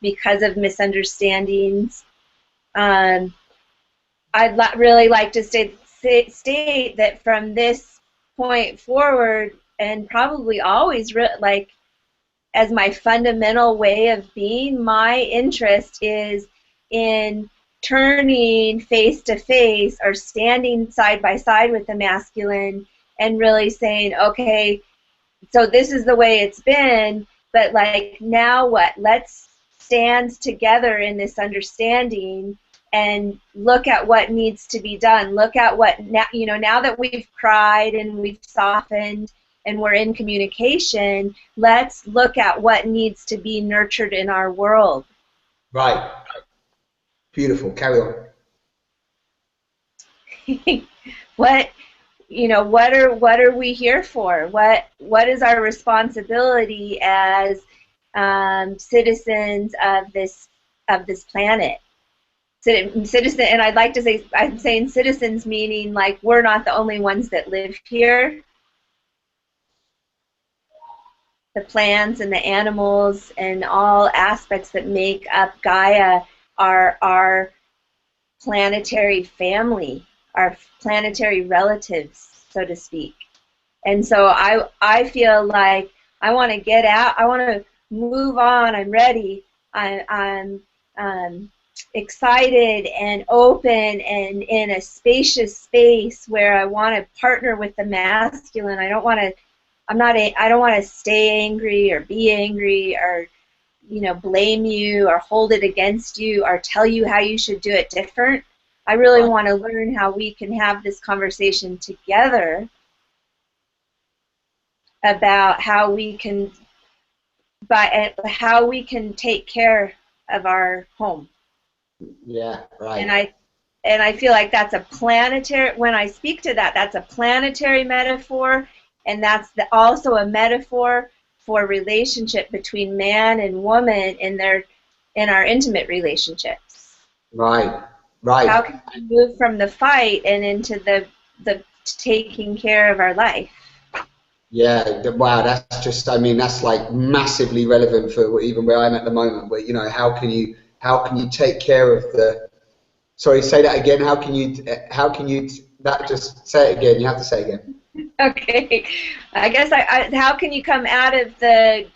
because of misunderstandings. I'd really like to state that from this point forward, and probably always, as my fundamental way of being, my interest is in turning face to face or standing side by side with the masculine and really saying, okay, so this is the way it's been, but like now what? Let's stand together in this understanding and look at what needs to be done. Look at what now that we've cried and we've softened and we're in communication, let's look at what needs to be nurtured in our world. Right. Beautiful. Carry on. What are we here for? What is our responsibility as citizens of this planet? Citizen, and I'd like to say, I'm saying citizens meaning like we're not the only ones that live here. The plants and the animals and all aspects that make up Gaia are our planetary family, our planetary relatives, so to speak. And so I feel like I want to get out. I want to move on. I'm ready. I'm excited and open and in a spacious space where I want to partner with the masculine. I don't want to stay angry or be angry or blame you or hold it against you or tell you how you should do it different. I really want to learn how we can have this conversation together about how we can take care of our home. Yeah, right. And I feel like that's a planetary, when I speak to that, that's a planetary metaphor, and that's also a metaphor for relationship between man and woman in our intimate relationships. Right, right. How can we move from the fight and into the taking care of our life? Yeah, wow, that's just, I mean, that's like massively relevant for even where I'm at the moment, where, how can you take care of the, sorry, say that again, how can you, just say it again, you have to say it again. Okay, I guess how can you come out of the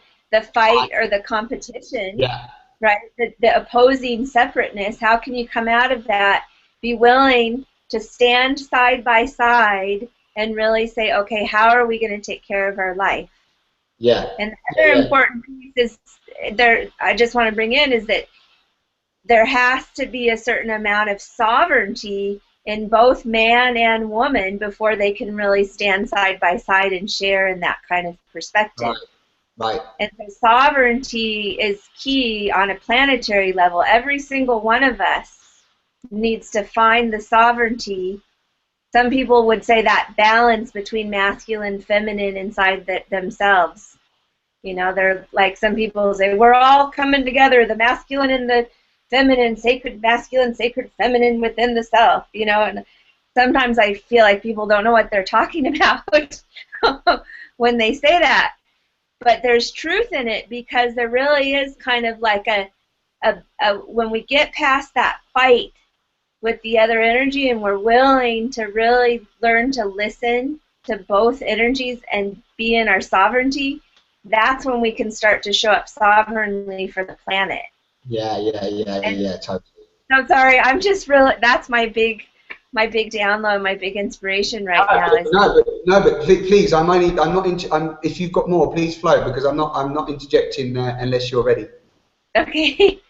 fight or the competition? Yeah. Right, the opposing separateness. How can you come out of that? Be willing to stand side by side and really say, okay, how are we going to take care of our life? Yeah. And the other important piece is I just want to bring in is that there has to be a certain amount of sovereignty in both man and woman before they can really stand side by side and share in that kind of perspective. Right. And so sovereignty is key on a planetary level. Every single one of us needs to find the sovereignty. Some people would say that balance between masculine and feminine inside themselves. They're like, some people say, we're all coming together, the masculine and the feminine, sacred masculine, sacred feminine within the self, and sometimes I feel like people don't know what they're talking about when they say that. But there's truth in it, because there really is kind of like when we get past that fight with the other energy and we're willing to really learn to listen to both energies and be in our sovereignty, that's when we can start to show up sovereignly for the planet. Yeah, totally. So sorry, I'm just really, that's my big download, my big inspiration right now. No, but please, if you've got more, please flow, because I'm not interjecting unless you're ready. Okay.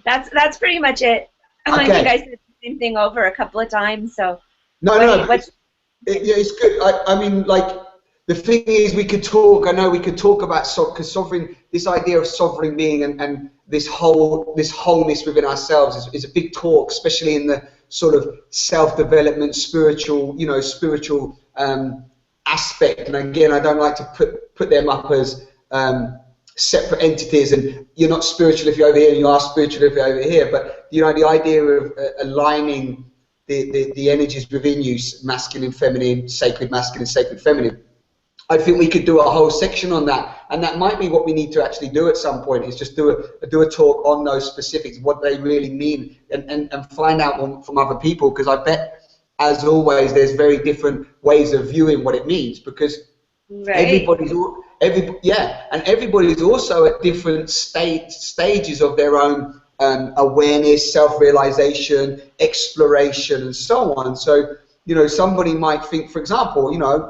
That's pretty much it. Okay. I think I said the same thing over a couple of times, so. No, it's good. I mean, like, the thing is, we could talk about because sovereign, this idea of sovereign being and this wholeness within ourselves is a big talk, especially in the sort of self-development, spiritual aspect. And again, I don't like to put them up as separate entities, and you're not spiritual if you're over here and you are spiritual if you're over here. But the idea of aligning the energies within you, masculine, feminine, sacred masculine, sacred feminine. I think we could do a whole section on that, and that might be what we need to actually do at some point, is just do a talk on those specifics, what they really mean, and find out from other people, because I bet, as always, there's very different ways of viewing what it means, because everybody's also at different stages of their own awareness, self-realization, exploration, and so on. So, somebody might think, for example,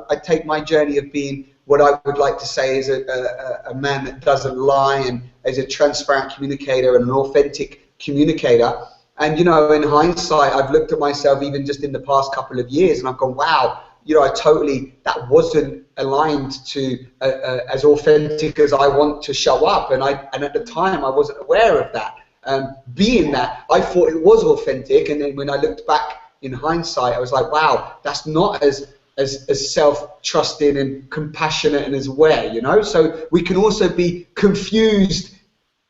I take my journey of being what I would like to say is a man that doesn't lie and is a transparent communicator and an authentic communicator. And, in hindsight, I've looked at myself even just in the past couple of years and I've gone, wow, that wasn't aligned to as authentic as I want to show up, and at the time I wasn't aware of that. Being that, I thought it was authentic, and then when I looked back in hindsight, I was like, wow, that's not as self-trusting and compassionate and as aware, you know. So we can also be confused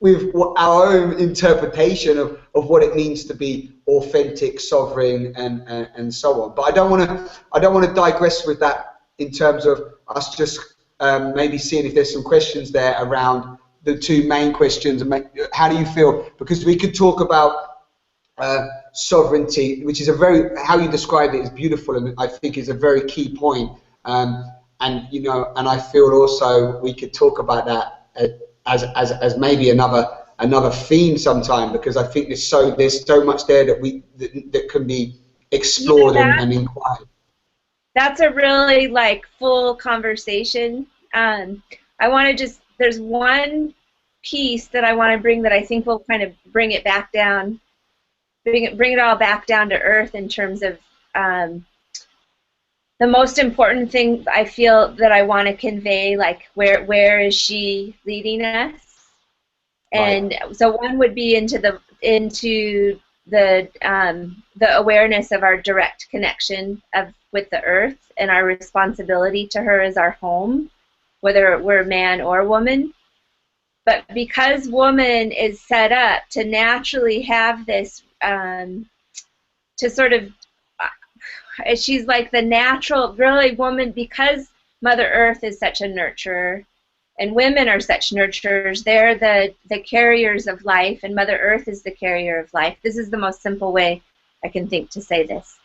with our own interpretation of what it means to be authentic, sovereign, and so on. But I don't want to digress with that in terms of us just maybe seeing if there's some questions there around the two main questions. How do you feel? Because we could talk about sovereignty, which is how you describe it is beautiful, and I think is a very key point. And you know, and I feel also we could talk about that as maybe another theme sometime, because I think there's so much there that can be explored and inquired. That's a really like full conversation. I want to there's one piece that I want to bring that I think will kind of bring it back down, bring it all back down to earth in terms of the most important thing I feel that I want to convey, like where is she leading us? And right. So one would be into the awareness of our direct connection with the earth and our responsibility to her as our home, whether we're man or woman. But because woman is set up to naturally have this, to sort of, she's like the natural, really woman, because Mother Earth is such a nurturer, and women are such nurturers. They're the carriers of life, and Mother Earth is the carrier of life. This is the most simple way I can think to say this.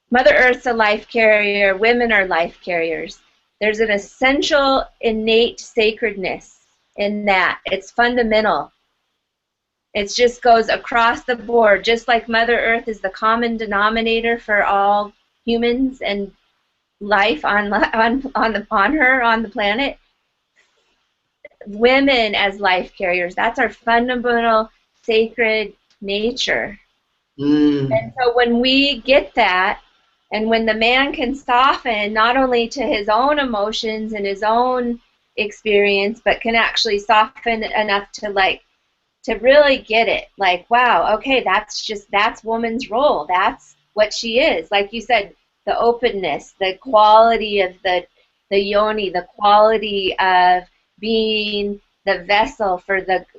Mother Earth's a life carrier. Women are life carriers. There's an essential, innate sacredness in that. It's fundamental. It just goes across the board, just like Mother Earth is the common denominator for all humans and life on the planet. Women as life carriers, that's our fundamental sacred nature. And so when we get that, and when the man can soften not only to his own emotions and his own experience, but can actually soften enough to really get it, like, wow, okay, that's woman's role. That's what she is. Like you said, the openness, the quality of the yoni, the quality of being the vessel for that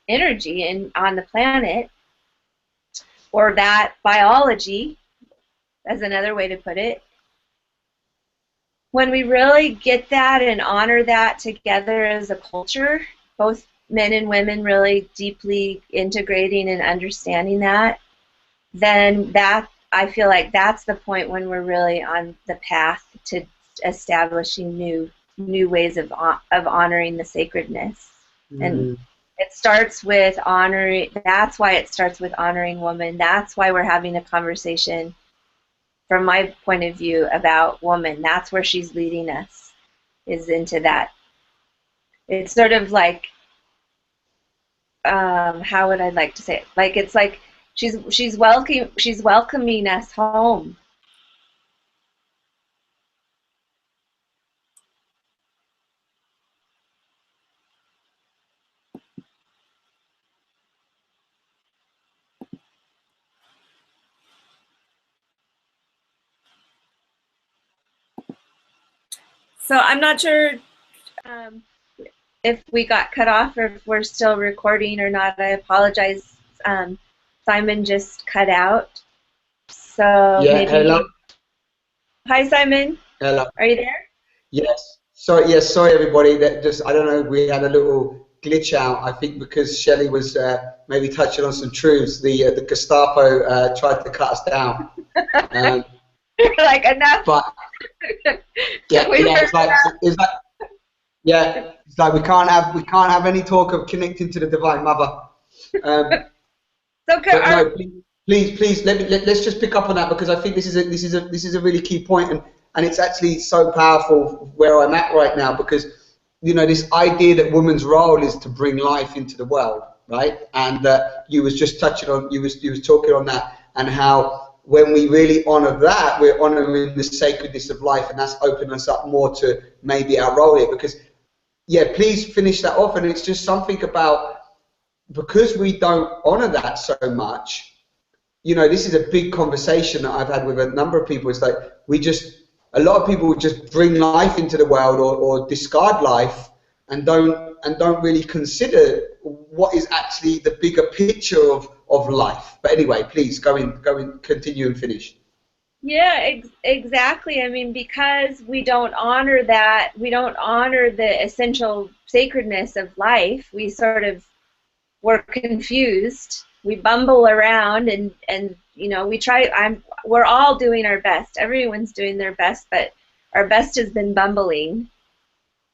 energy on the planet, or that biology, as another way to put it. When we really get that and honor that together as a culture, both men and women really deeply integrating and understanding that, then that, I feel like that's the point when we're really on the path to establishing new ways of honoring the sacredness. And it starts with honoring, that's why it starts with honoring woman. That's why we're having a conversation, from my point of view, about woman. That's where she's leading us, is into that. It's sort of like, how would I like to say it? Like, it's like she's welcoming us home. So I'm not sure if we got cut off or if we're still recording or not. I apologize. Simon just cut out. So yeah, maybe. Hello. Hi, Simon. Hello. Are you there? Yes. Sorry everybody. That just, I don't know, we had a little glitch out. I think because Shelley was maybe touching on some truths. The Gestapo tried to cut us down. You're like, enough. But it's like we can't have any talk of connecting to the Divine Mother. Please let's just pick up on that, because I think this is a really key point, and it's actually so powerful where I'm at right now, because you know, this idea that woman's role is to bring life into the world, right? And you was just touching on, you was talking on that, and how when we really honor that, we're honoring the sacredness of life, and that's opening us up more to maybe our role here. Because, yeah, please finish that off. And it's just something about, because we don't honor that so much, you know, this is a big conversation that I've had with a number of people. It's like a lot of people just bring life into the world, or discard life, and don't really consider what is actually the bigger picture of life. But anyway, please go in, continue and finish. Yeah, exactly. I mean, because we don't honor that, we don't honor the essential sacredness of life, we're confused. We bumble around, and you know, we're all doing our best. Everyone's doing their best, but our best has been bumbling.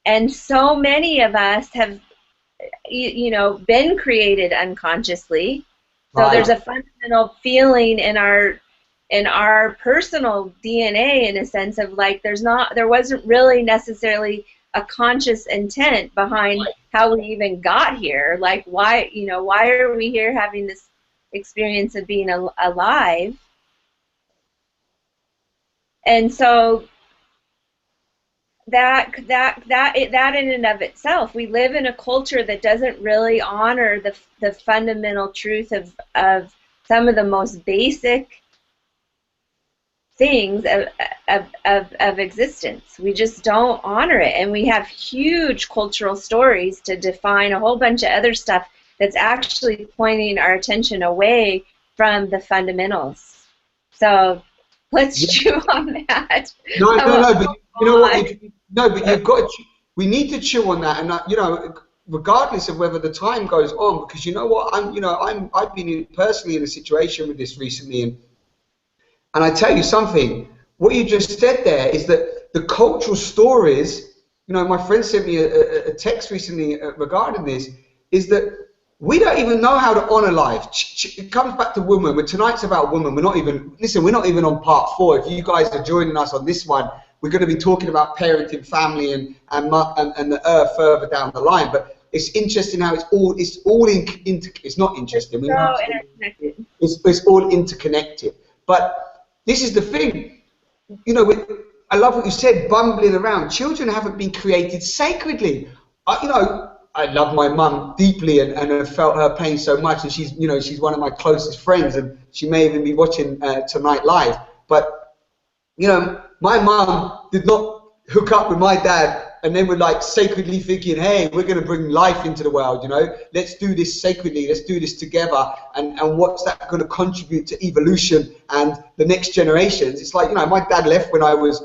And so many of us have, you know, been created unconsciously. So Right. there's a fundamental feeling in our personal DNA, in a sense of like, there wasn't really necessarily a conscious intent behind how we even got here. Like, why are we here having this experience of being alive? And so that in and of itself, we live in a culture that doesn't really honor the fundamental truth of some of the most basic things of existence. We just don't honor it, and we have huge cultural stories to define a whole bunch of other stuff that's actually pointing our attention away from the fundamentals. So let's chew on that. No, but you know what? But you've got to. We need to chew on that, and you know, regardless of whether the time goes on, because you know what, I've been personally in a situation with this recently, and I tell you something. What you just said there is that the cultural stories. You know, my friend sent me a text recently regarding this. Is that we don't even know how to honor life. It comes back to women. Tonight's about women. We're not even on part 4. If you guys are joining us on this one, we're going to be talking about parenting, family, and the earth further down the line. But it's interesting how it's all it's not interesting. It's so interconnected. It's all interconnected. But this is the thing. You know, I love what you said, bumbling around. Children haven't been created sacredly. You know, I love my mum deeply, and have felt her pain so much, and she's one of my closest friends, and she may even be watching tonight live. But you know, my mum did not hook up with my dad and then we're like sacredly thinking, hey, we're going to bring life into the world, you know, let's do this sacredly, let's do this together, and what's that going to contribute to evolution and the next generations. It's like, you know, my dad left when I was,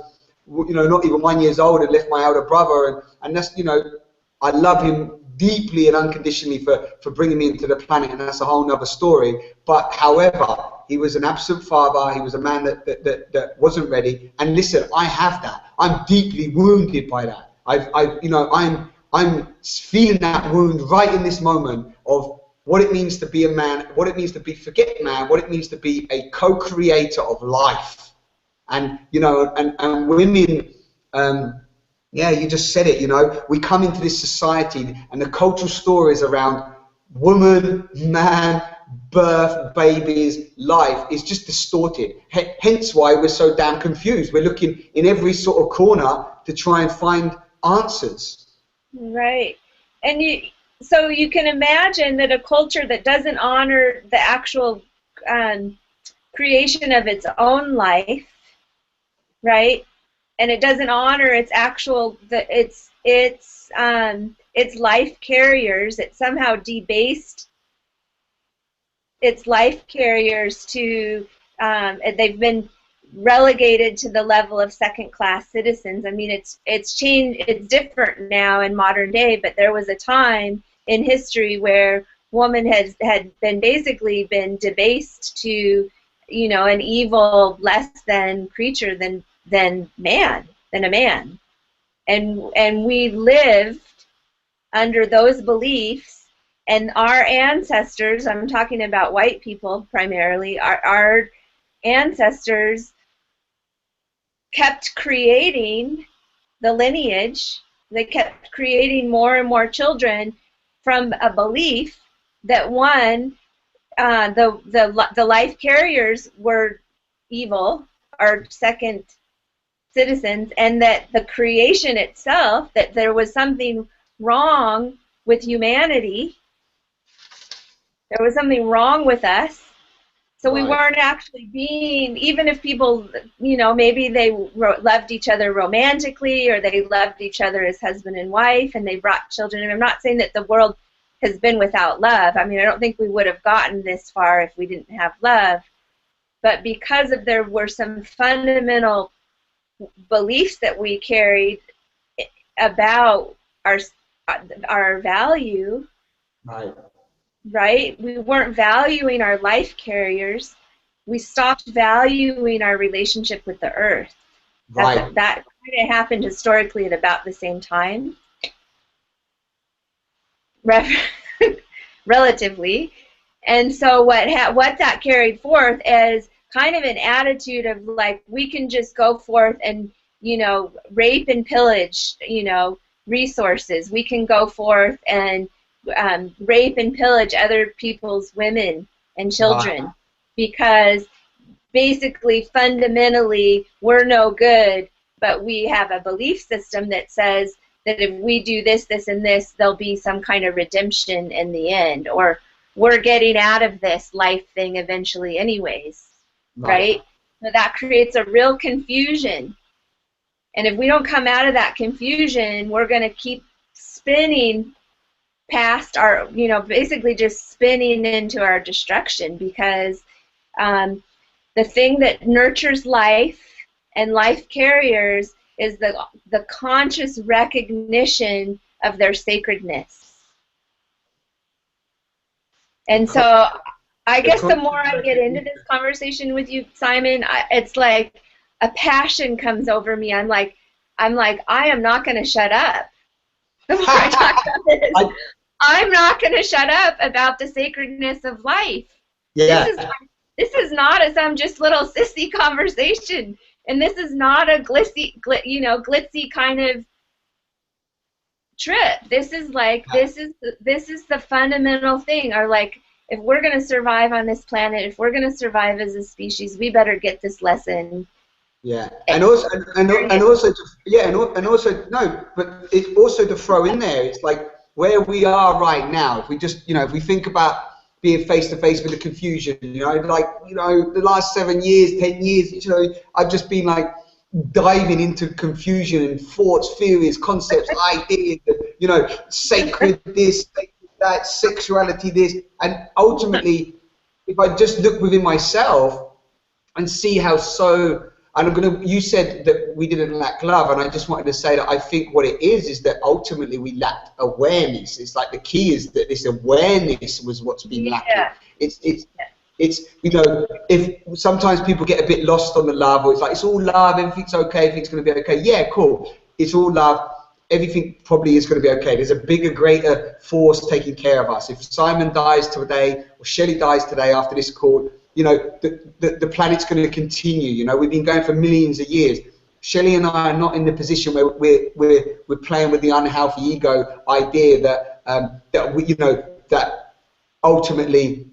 you know, not even 1 year old, and left my elder brother, and that's, you know, I love him deeply and unconditionally for bringing me into the planet, and that's a whole nother story. But however, he was an absent father. He was a man that wasn't ready. And listen, I have that. I'm deeply wounded by that. I'm feeling that wound right in this moment of what it means to be a man, what it means to be, forget man, what it means to be a co-creator of life. And, you know, and women, yeah, you just said it, you know, we come into this society and the cultural stories around woman, man, birth, babies, life is just distorted. Hence why we're so damn confused. We're looking in every sort of corner to try and find answers. Right. And so you can imagine that a culture that doesn't honor the actual creation of its own life, right? And it doesn't honor its actual, its life carriers. It somehow debased its life carriers to, they've been relegated to the level of second-class citizens. I mean, it's changed, it's different now in modern day, but there was a time in history where woman had been basically been debased to, you know, an evil, less than creature than a man. And we lived under those beliefs, and our ancestors, I'm talking about white people primarily, our ancestors kept creating the lineage. They kept creating more and more children from a belief that one, the life carriers were evil, are second citizens, and that the creation itself, that there was something wrong with humanity, there was something wrong with us. So we weren't actually being, even if people, you know, maybe they loved each other romantically, or they loved each other as husband and wife, and they brought children. And I'm not saying that the world has been without love. I mean, I don't think we would have gotten this far if we didn't have love. But because of there were some fundamental beliefs that we carried about our value, right? We weren't valuing our life carriers. We stopped valuing our relationship with the earth. That kind of happened historically at about the same time, relatively. And so what that carried forth is kind of an attitude of like, we can just go forth and, you know, rape and pillage, you know, resources. We can go forth and rape and pillage other people's women and children, because basically, fundamentally, we're no good, but we have a belief system that says that if we do this, this, and this, there'll be some kind of redemption in the end, or we're getting out of this life thing eventually anyways, right? So that creates a real confusion. And if we don't come out of that confusion, we're going to keep spinning past our, you know, basically just spinning into our destruction, because the thing that nurtures life and life carriers is the conscious recognition of their sacredness. And so I guess the more I get into this conversation with you, Simon, it's like a passion comes over me. I'm like, I am not going to shut up. The more I talk about this, I'm not going to shut up about the sacredness of life. Yeah. This is not some just little sissy conversation, and this is not a glitzy kind of trip. This is like this is the fundamental thing. Or like, if we're going to survive on this planet, if we're going to survive as a species, we better get this lesson. Yeah, and also no, but it's also to throw in there. It's like where we are right now. If we just, you know, if we think about being face to face with the confusion, you know, like, you know, the last 7 years, 10 years, you know, I've just been like diving into confusion and thoughts, theories, concepts, ideas, you know, sacred this, sacred that, sexuality this, and ultimately, if I just look within myself and see how you said that we didn't lack love, and I just wanted to say that I think what it is that ultimately we lacked awareness. It's like the key is that this awareness was what's been lacking. It's you know, if sometimes people get a bit lost on the love, or it's like it's all love, everything's okay, everything's going to be okay. Yeah, cool. It's all love. Everything probably is going to be okay. There's a bigger, greater force taking care of us. If Simon dies today, or Shelley dies today after this call, you know, the planet's going to continue. You know, we've been going for millions of years. Shelley and I are not in the position where we're playing with the unhealthy ego idea that we, you know, that ultimately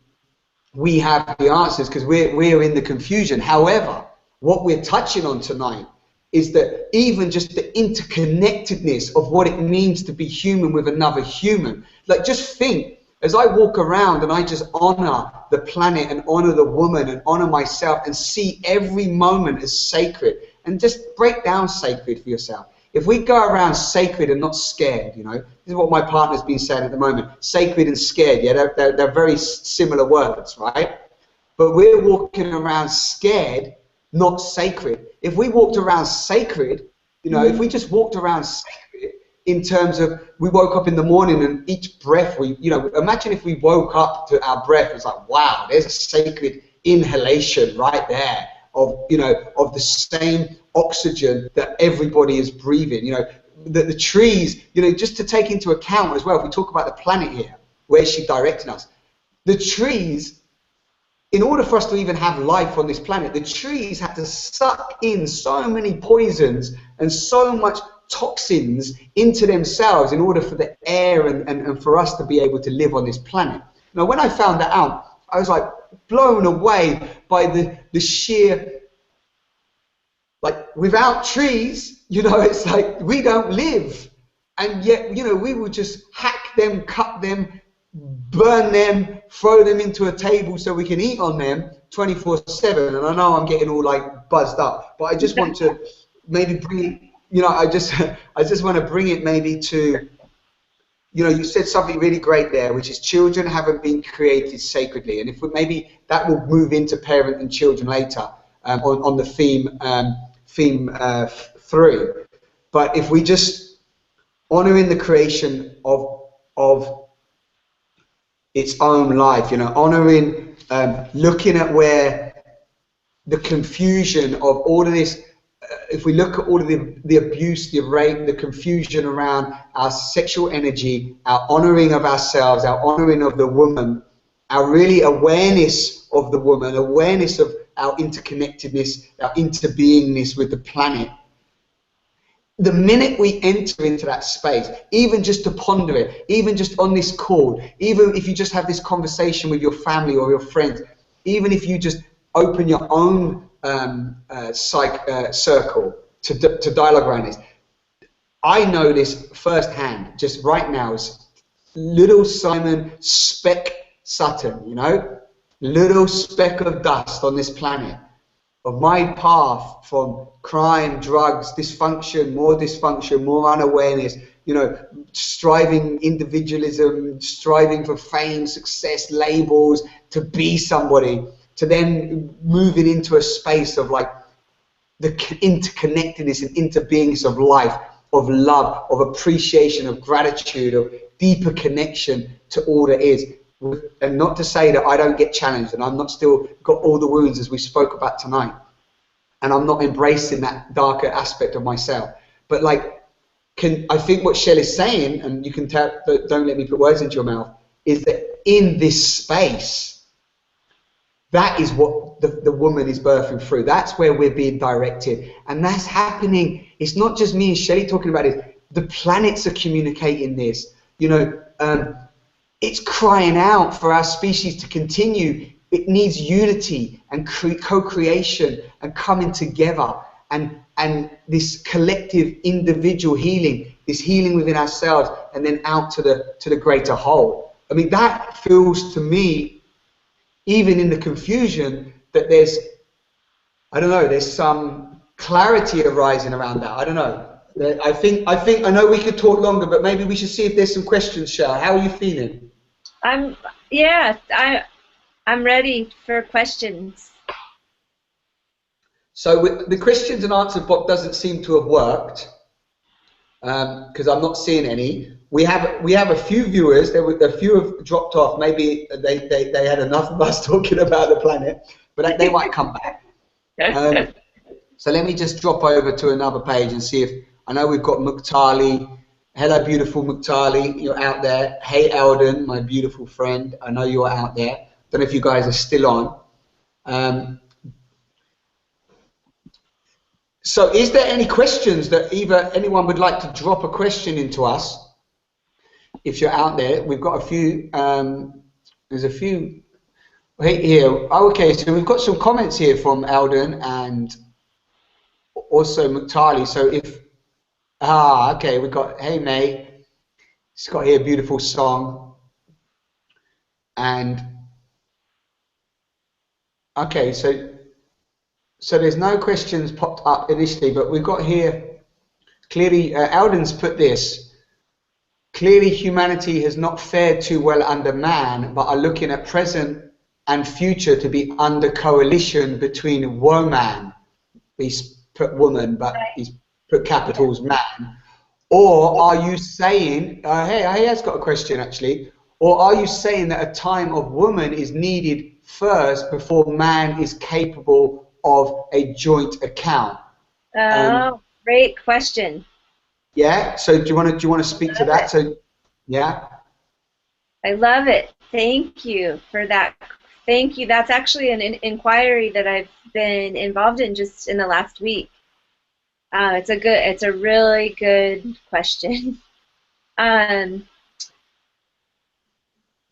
we have the answers, because we're in the confusion. However, what we're touching on tonight is that even just the interconnectedness of what it means to be human with another human. Like, just think, as I walk around and I just honor the planet and honor the woman and honor myself and see every moment as sacred, and just break down sacred for yourself. If we go around sacred and not scared, you know, this is what my partner's been saying at the moment, sacred and scared, yeah, they're very similar words, right? But we're walking around scared, not sacred. If we walked around sacred, you know, if we just walked around sacred in terms of we woke up in the morning and each breath we, you know, imagine if we woke up to our breath, it's like, wow, there's a sacred inhalation right there of, you know, of the same oxygen that everybody is breathing, you know, the trees, you know, just to take into account as well, if we talk about the planet here, where's she directing us? The trees, in order for us to even have life on this planet, the trees have to suck in so many poisons and so much toxins into themselves in order for the air and for us to be able to live on this planet. Now, when I found that out, I was like blown away by the sheer like without trees, you know, it's like we don't live. And yet, you know, we will just hack them, cut them, burn them, throw them into a table so we can eat on them 24/7. And I know I'm getting all like buzzed up, but I just want to maybe bring, you know, I just want to bring it maybe to, you know, you said something really great there, which is children haven't been created sacredly. And if we, maybe that will move into parent and children later on the theme 3. But if we just honoring the creation of its own life, you know, honoring, looking at where the confusion of all of this, if we look at all of the abuse, the rape, the confusion around our sexual energy, our honoring of ourselves, our honoring of the woman, our really awareness of the woman, awareness of our interconnectedness, our interbeingness with the planet. The minute we enter into that space, even just to ponder it, even just on this call, even if you just have this conversation with your family or your friends, even if you just open your own circle to dialogue around this, I know this firsthand, just right now, is little Simon Speck Sutton, you know, little speck of dust on this planet, of my path from crime, drugs, dysfunction, more unawareness, you know, striving individualism, striving for fame, success, labels, to be somebody, to then moving into a space of like the interconnectedness and interbeingness of life, of love, of appreciation, of gratitude, of deeper connection to all that is. And not to say that I don't get challenged and I'm not still got all the wounds as we spoke about tonight, and I'm not embracing that darker aspect of myself. But like, I think what Shelley's saying, and you can tell, but don't let me put words into your mouth, is that in this space, that is what the woman is birthing through. That's where we're being directed. And that's happening. It's not just me and Shelley talking about it. The planets are communicating this. You know, it's crying out for our species to continue. It needs unity and co-creation and coming together and this collective individual healing, this healing within ourselves and then out to the greater whole. I mean, that feels to me, even in the confusion, that there's, I don't know, there's some clarity arising around that. I don't know. I think I know we could talk longer, but maybe we should see if there's some questions, Shell. How are you feeling? I'm ready for questions. So the questions and answers bot doesn't seem to have worked because I'm not seeing any. We have a few viewers. A few have dropped off. Maybe they had enough of us talking about the planet, but they might come back. So let me just drop over to another page and see if, I know we've got Muktali. Hello, beautiful Muktali. You're out there. Hey, Eldon, my beautiful friend. I know you're out there. Don't know if you guys are still on. So is there any questions that either anyone would like to drop a question into us? If you're out there, we've got a few, there's a few here. Oh, okay, so we've got some comments here from Eldon and also Muktali. So if, okay, we've got, hey mate, it's got here a beautiful song. And, okay, so there's no questions popped up initially, but we've got here, clearly, Eldon's put this, clearly humanity has not fared too well under man, but are looking at present and future to be under coalition between woman, he's put woman, but he's put capitals man, or are you saying, hey, he has got a question actually, or are you saying that a time of woman is needed first before man is capable of a joint account? Great question. Yeah. So do you want to speak to that? So, yeah. I love it. Thank you for that. Thank you. That's actually an inquiry that I've been involved in just in the last week. It's a really good question.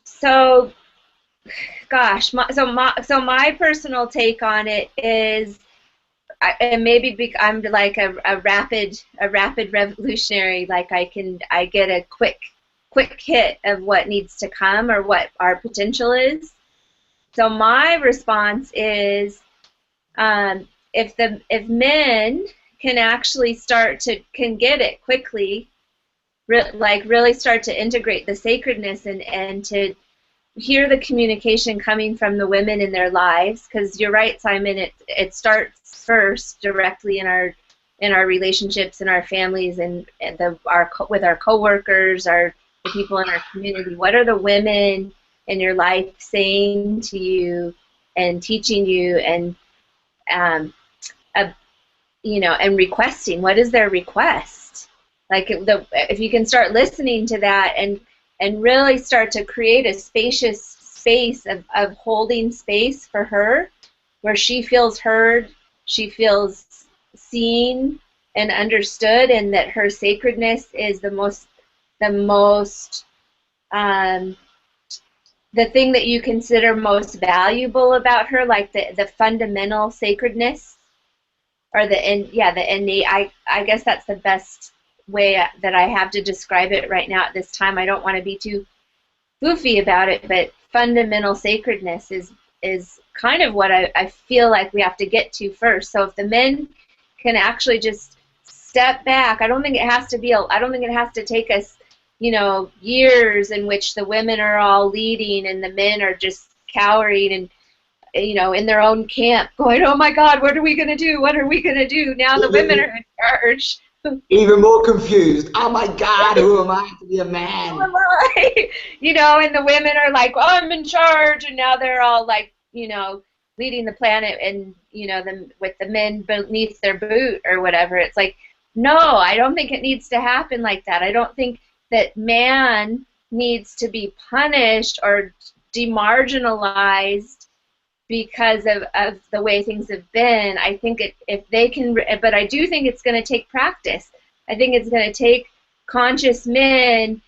So, gosh, my personal take on it is, and maybe I'm like a rapid revolutionary, like I get a quick hit of what needs to come or what our potential is. So my response is, if men can actually can get it quickly, like really start to integrate the sacredness and to hear the communication coming from the women in their lives, because you're right, Simon, it starts first directly in our relationships, in our families, and with our coworkers, the people in our community. What are the women in your life saying to you and teaching you, and and requesting? What is their request? Like if you can start listening to that and really start to create a spacious space of holding space for her, where she feels heard, she feels seen and understood, and that her sacredness is the thing that you consider most valuable about her, like the fundamental sacredness, or the innate. I guess that's the best way that I have to describe it right now at this time. I don't want to be too goofy about it, but fundamental sacredness is kind of what I feel like we have to get to first. So if the men can actually just step back, I don't think it has to take us, years in which the women are all leading and the men are just cowering and, in their own camp going, oh my God, what are we going to do? What are we going to do? Now the women are in charge. Even more confused. Oh my God, who am I to be a man? Who am I? And the women are like, oh, I'm in charge, and now they're all like, leading the planet, and them with the men beneath their boot or whatever. It's like, no, I don't think it needs to happen like that. I don't think that man needs to be punished or demarginalized because of the way things have been. I think if they can, but I do think it's going to take practice. I think it's going to take conscious men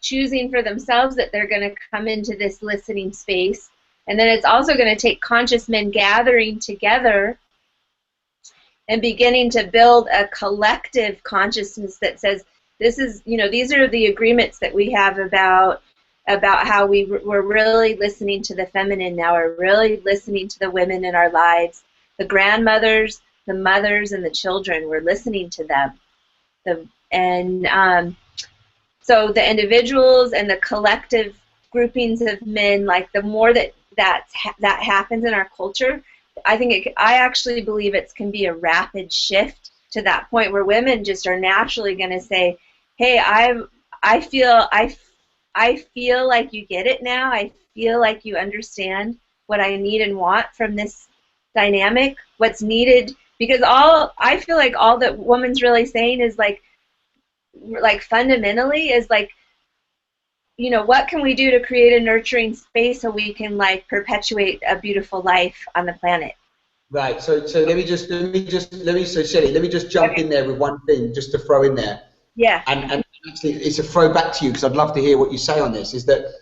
choosing for themselves that they're going to come into this listening space, and then it's also going to take conscious men gathering together and beginning to build a collective consciousness that says, this is, these are the agreements that we have about how we're really listening to the feminine now. We're really listening to the women in our lives, the grandmothers, the mothers, and the children. We're listening to them. So the individuals and the collective groupings of men, like the more that happens in our culture, I actually believe it can be a rapid shift to that point where women just are naturally going to say, hey, I feel like you get it now. I feel like you understand what I need and want from this dynamic, what's needed, because I feel like all that woman's really saying is like fundamentally is like, what can we do to create a nurturing space so we can like perpetuate a beautiful life on the planet? Right. So let me just Shelley, let me just jump in there with one thing just to throw in there. Yeah. And actually, it's a throwback to you because I'd love to hear what you say on this. Is that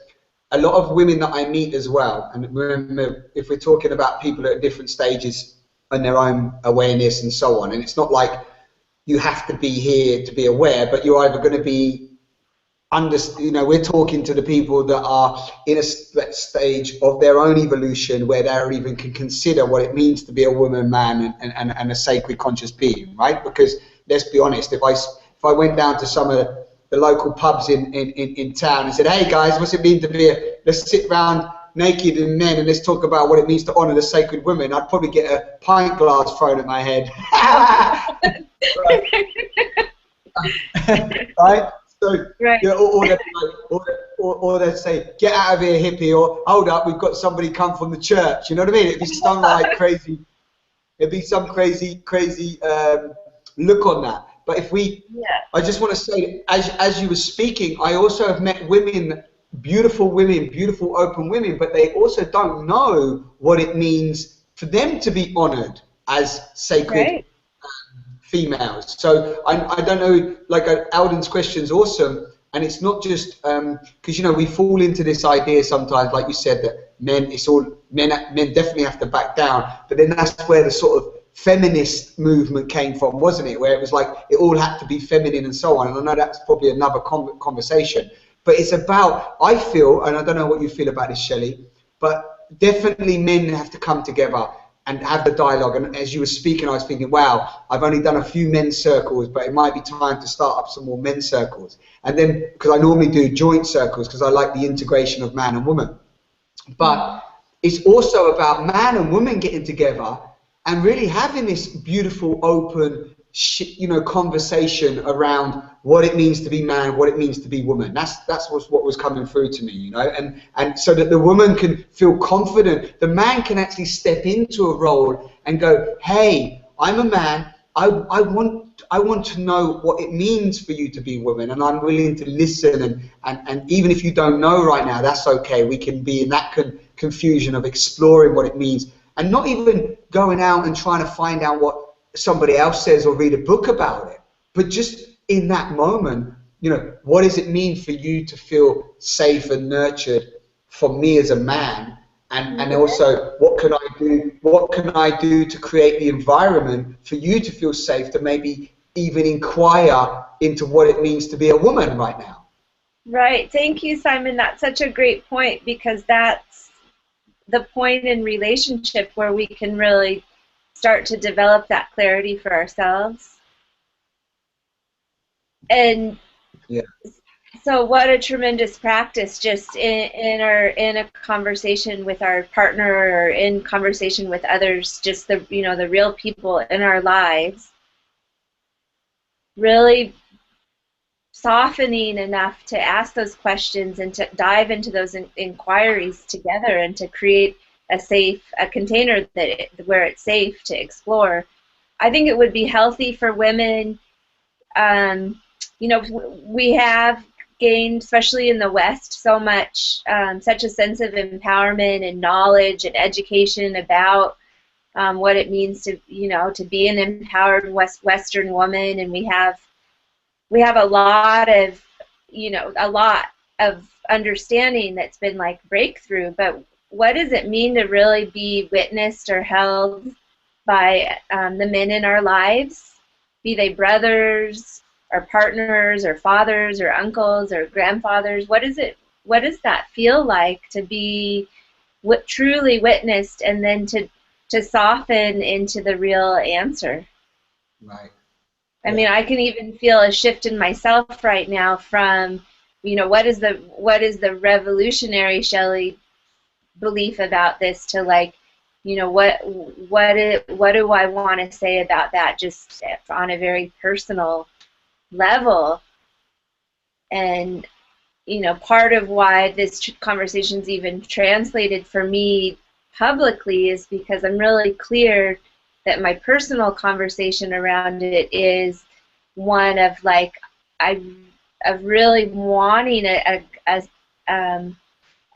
a lot of women that I meet as well, and remember, if we're talking about people at different stages in their own awareness and so on, and it's not like you have to be here to be aware, but you're either going to be we're talking to the people that are in a stage of their own evolution where they even can consider what it means to be a woman, man, and a sacred conscious being, right? Because let's be honest, if I went down to some of the local pubs in town and said, hey guys, what's it mean to be let's sit round naked and men and let's talk about what it means to honor the sacred women, I'd probably get a pint glass thrown at my head. Right? So, right. Or they'd say, get out of here, hippie, or hold up, we've got somebody come from the church. You know what I mean? It'd be some like crazy, look on that. But if I just want to say, as you were speaking, I also have met women, beautiful open women, but they also don't know what it means for them to be honored as sacred females. So I don't know, like Alden's question's awesome, and it's not just, because we fall into this idea sometimes, like you said, that men, it's all men definitely have to back down. But then that's where the sort of feminist movement came from, wasn't it? Where it was like it all had to be feminine and so on. And I know that's probably another conversation. But it's about, I feel, and I don't know what you feel about this, Shelley, but definitely men have to come together and have the dialogue. And as you were speaking, I was thinking, wow, I've only done a few men's circles, but it might be time to start up some more men's circles. And then, because I normally do joint circles, because I like the integration of man and woman. But it's also about man and woman getting together and really having this beautiful, open, conversation around what it means to be man, what it means to be woman. That's what was coming through to me, and so that the woman can feel confident, the man can actually step into a role and go, hey, I'm a man, I want to know what it means for you to be woman, and I'm willing to listen, and even if you don't know right now, that's okay. We can be in that confusion of exploring what it means, and not even going out and trying to find out what somebody else says or read a book about it, but just in that moment, what does it mean for you to feel safe and nurtured from me as a man, and also what can I do to create the environment for you to feel safe, to maybe even inquire into what it means to be a woman right now. Right. Thank you, Simon. That's such a great point, because that's the point in relationship where we can really start to develop that clarity for ourselves. And yeah. So what a tremendous practice, just in a conversation with our partner or in conversation with others, just the the real people in our lives, really softening enough to ask those questions and to dive into those inquiries together, and to create a container where it's safe to explore. I think it would be healthy for women. We have gained, especially in the West, so much, such a sense of empowerment and knowledge and education about what it means to be an empowered Western woman, and we have a lot of understanding that's been like breakthrough. But what does it mean to really be witnessed or held by the men in our lives, be they brothers or partners or fathers or uncles or grandfathers? What does that feel like to be truly witnessed, and then to soften into the real answer? Right. I mean, I can even feel a shift in myself right now from, what is the revolutionary Shelley belief about this, to like, what do I want to say about that, just on a very personal level. And part of why this conversation's even translated for me publicly is because I'm really clear that my personal conversation around it is one of like, of really wanting a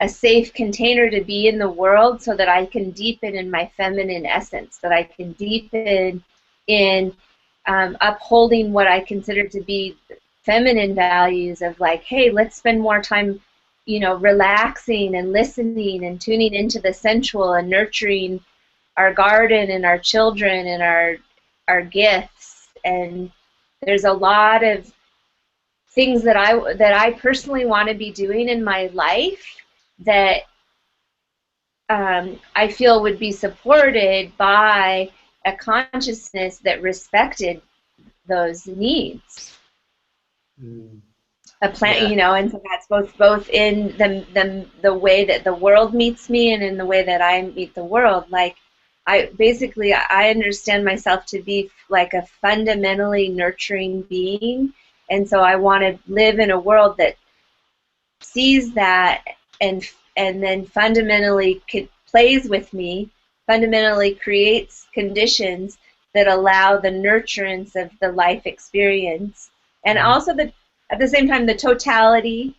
safe container to be in the world, so that I can deepen in my feminine essence, that I can deepen in upholding what I consider to be feminine values of like, hey, let's spend more time, relaxing and listening and tuning into the sensual and nurturing our garden and our children and our gifts. And there's a lot of things that I personally want to be doing in my life that I feel would be supported by a consciousness that respected those needs. A plan, and so that's both in the way that the world meets me and in the way that I meet the world. Like, I understand myself to be like a fundamentally nurturing being, and so I want to live in a world that sees that and then fundamentally plays with me, fundamentally creates conditions that allow the nurturance of the life experience, and also at the same time the totality.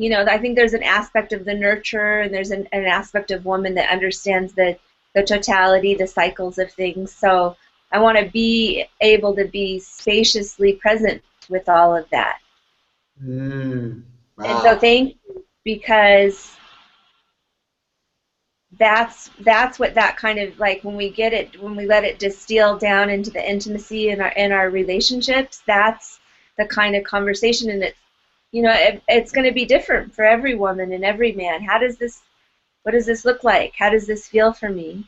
I think there's an aspect of the nurture, and there's an aspect of woman that understands the totality, the cycles of things. So I want to be able to be spaciously present with all of that. Wow. And so thank you, because that's what that kind of, like, when we get it, when we let it distill down into the intimacy in our relationships, that's the kind of conversation. And it's, you know, it's going to be different for every woman and every man. What does this look like? How does this feel for me?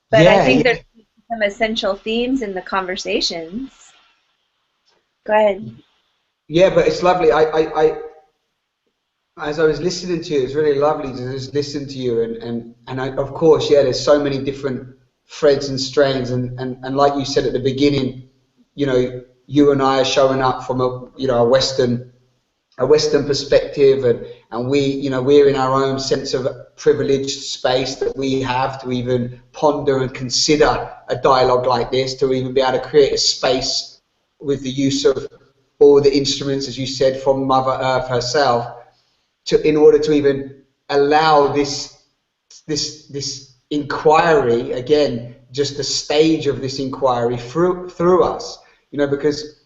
But I think there's some essential themes in the conversations. Go ahead. Yeah, but it's lovely. As I was listening to you, it's really lovely to just listen to you, and of course, yeah, there's so many different threads and strands, and like you said at the beginning, you know, you and I are showing up from a Western perspective, and we, you know, we're in our own sense of privileged space that we have to even ponder and consider a dialogue like this, to even be able to create a space with the use of all the instruments, as you said, from Mother Earth herself, in order to even allow this inquiry, again, just the stage of this inquiry through us, you know, because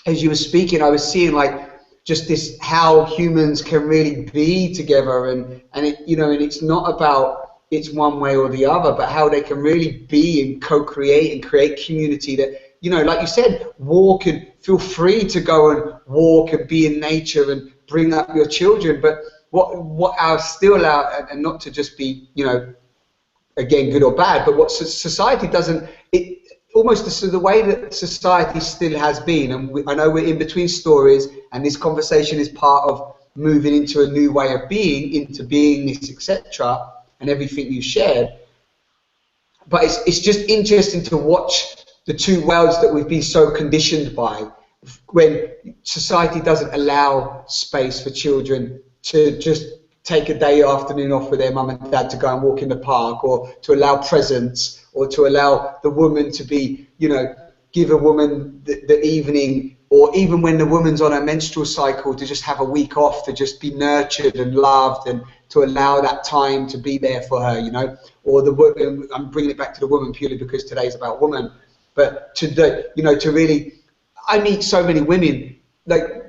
as you were speaking, I was seeing like just this, how humans can really be together, and it, you know, and it's not about it's one way or the other, but how they can really be and co-create and create community that, you know, like you said, walk and feel free to go and walk and be in nature and bring up your children, but what are still allowed, and not to just be, you know, again, good or bad, but what society doesn't, it almost the way that society still has been, and I know we're in between stories, and this conversation is part of moving into a new way of being, into beingness, etc., and everything you shared. But it's just interesting to watch the two worlds that we've been so conditioned by, when society doesn't allow space for children to just take a day afternoon off with their mum and dad to go and walk in the park, or to allow presents, or to allow the woman to be, you know, give a woman the evening, or even when the woman's on her menstrual cycle, to just have a week off, to just be nurtured and loved, and to allow that time to be there for her, you know. Or I'm bringing it back to the woman purely because today's about woman, but you know, to really, I meet so many women, like,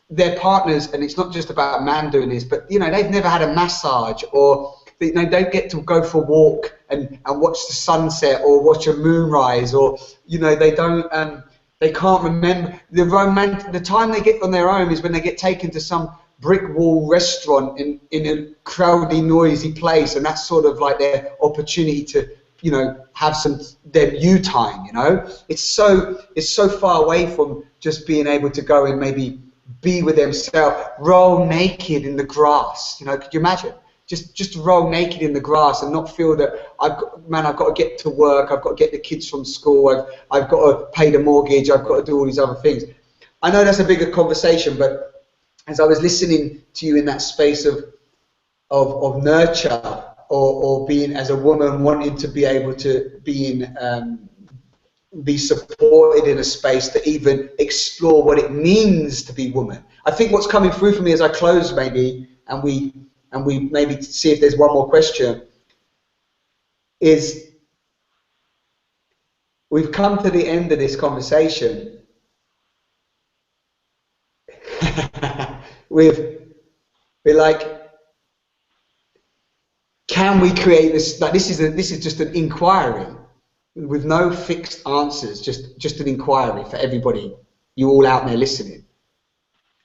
their partners, and it's not just about a man doing this, but, you know, they've never had a massage, or they don't get to go for a walk and watch the sunset, or watch a moonrise, or, you know, they can't remember the time they get on their own is when they get taken to some brick wall restaurant in a crowdy, noisy place, and that's sort of like their opportunity to, you know, have their you time, you know. It's so far away from just being able to go and maybe be with themselves, roll naked in the grass, you know. Could you imagine? Just roll naked in the grass and not feel that I've got to get to work, I've got to get the kids from school, I've got to pay the mortgage, I've got to do all these other things. I know that's a bigger conversation, but as I was listening to you in that space of nurture, or being as a woman wanting to be able to be supported in a space to even explore what it means to be woman. I think what's coming through for me as I close, maybe, and we maybe see if there's one more question, is we've come to the end of this conversation. We're like, can we create this? Like, this is just an inquiry with no fixed answers, just an inquiry for everybody, you all out there listening.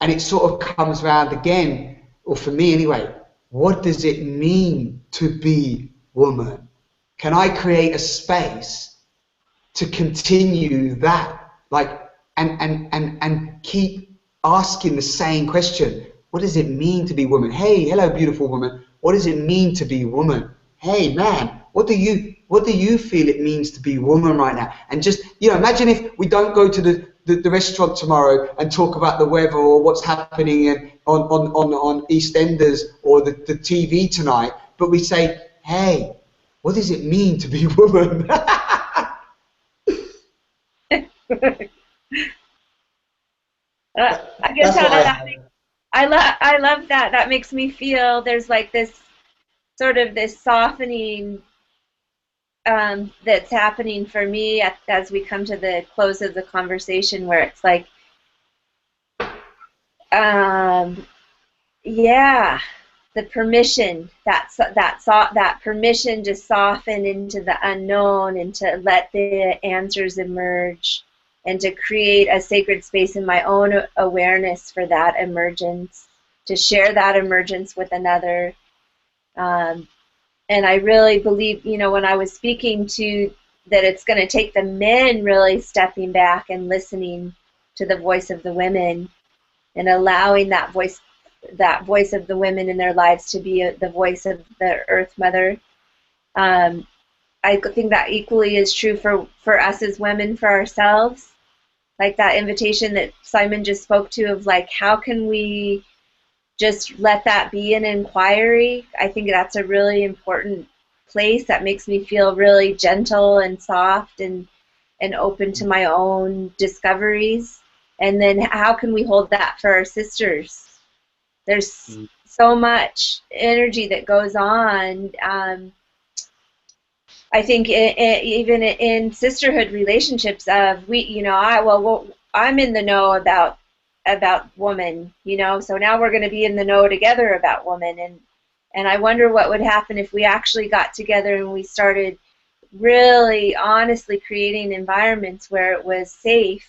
And it sort of comes round again, or for me anyway, what does it mean to be woman? Can I create a space to continue that, like, and keep asking the same question? What does it mean to be woman? Hey, hello, beautiful woman. What does it mean to be woman? Hey, man, what do you feel it means to be woman right now? And just, you know, imagine if we don't go to the restaurant tomorrow and talk about the weather or what's happening on EastEnders or the TV tonight, but we say, hey, what does it mean to be woman? I guess I love that. That makes me feel there's like this sort of this softening that's happening for me as we come to the close of the conversation, where it's like, yeah, the permission, that permission to soften into the unknown and to let the answers emerge, and to create a sacred space in my own awareness for that emergence, to share that emergence with another. And I really believe, you know, when I was speaking to that, it's going to take the men really stepping back and listening to the voice of the women, and allowing that voice of the women in their lives to be the voice of the Earth Mother. I think that equally is true for us as women, for ourselves. Like that invitation that Simon just spoke to of like, how can we just let that be an inquiry? I think that's a really important place that makes me feel really gentle and soft and open to my own discoveries. And then how can we hold that for our sisters? There's so much energy that goes on. I think even in sisterhood relationships of I'm in the know about woman, you know, so now we're going to be in the know together about woman, and I wonder what would happen if we actually got together and we started really honestly creating environments where it was safe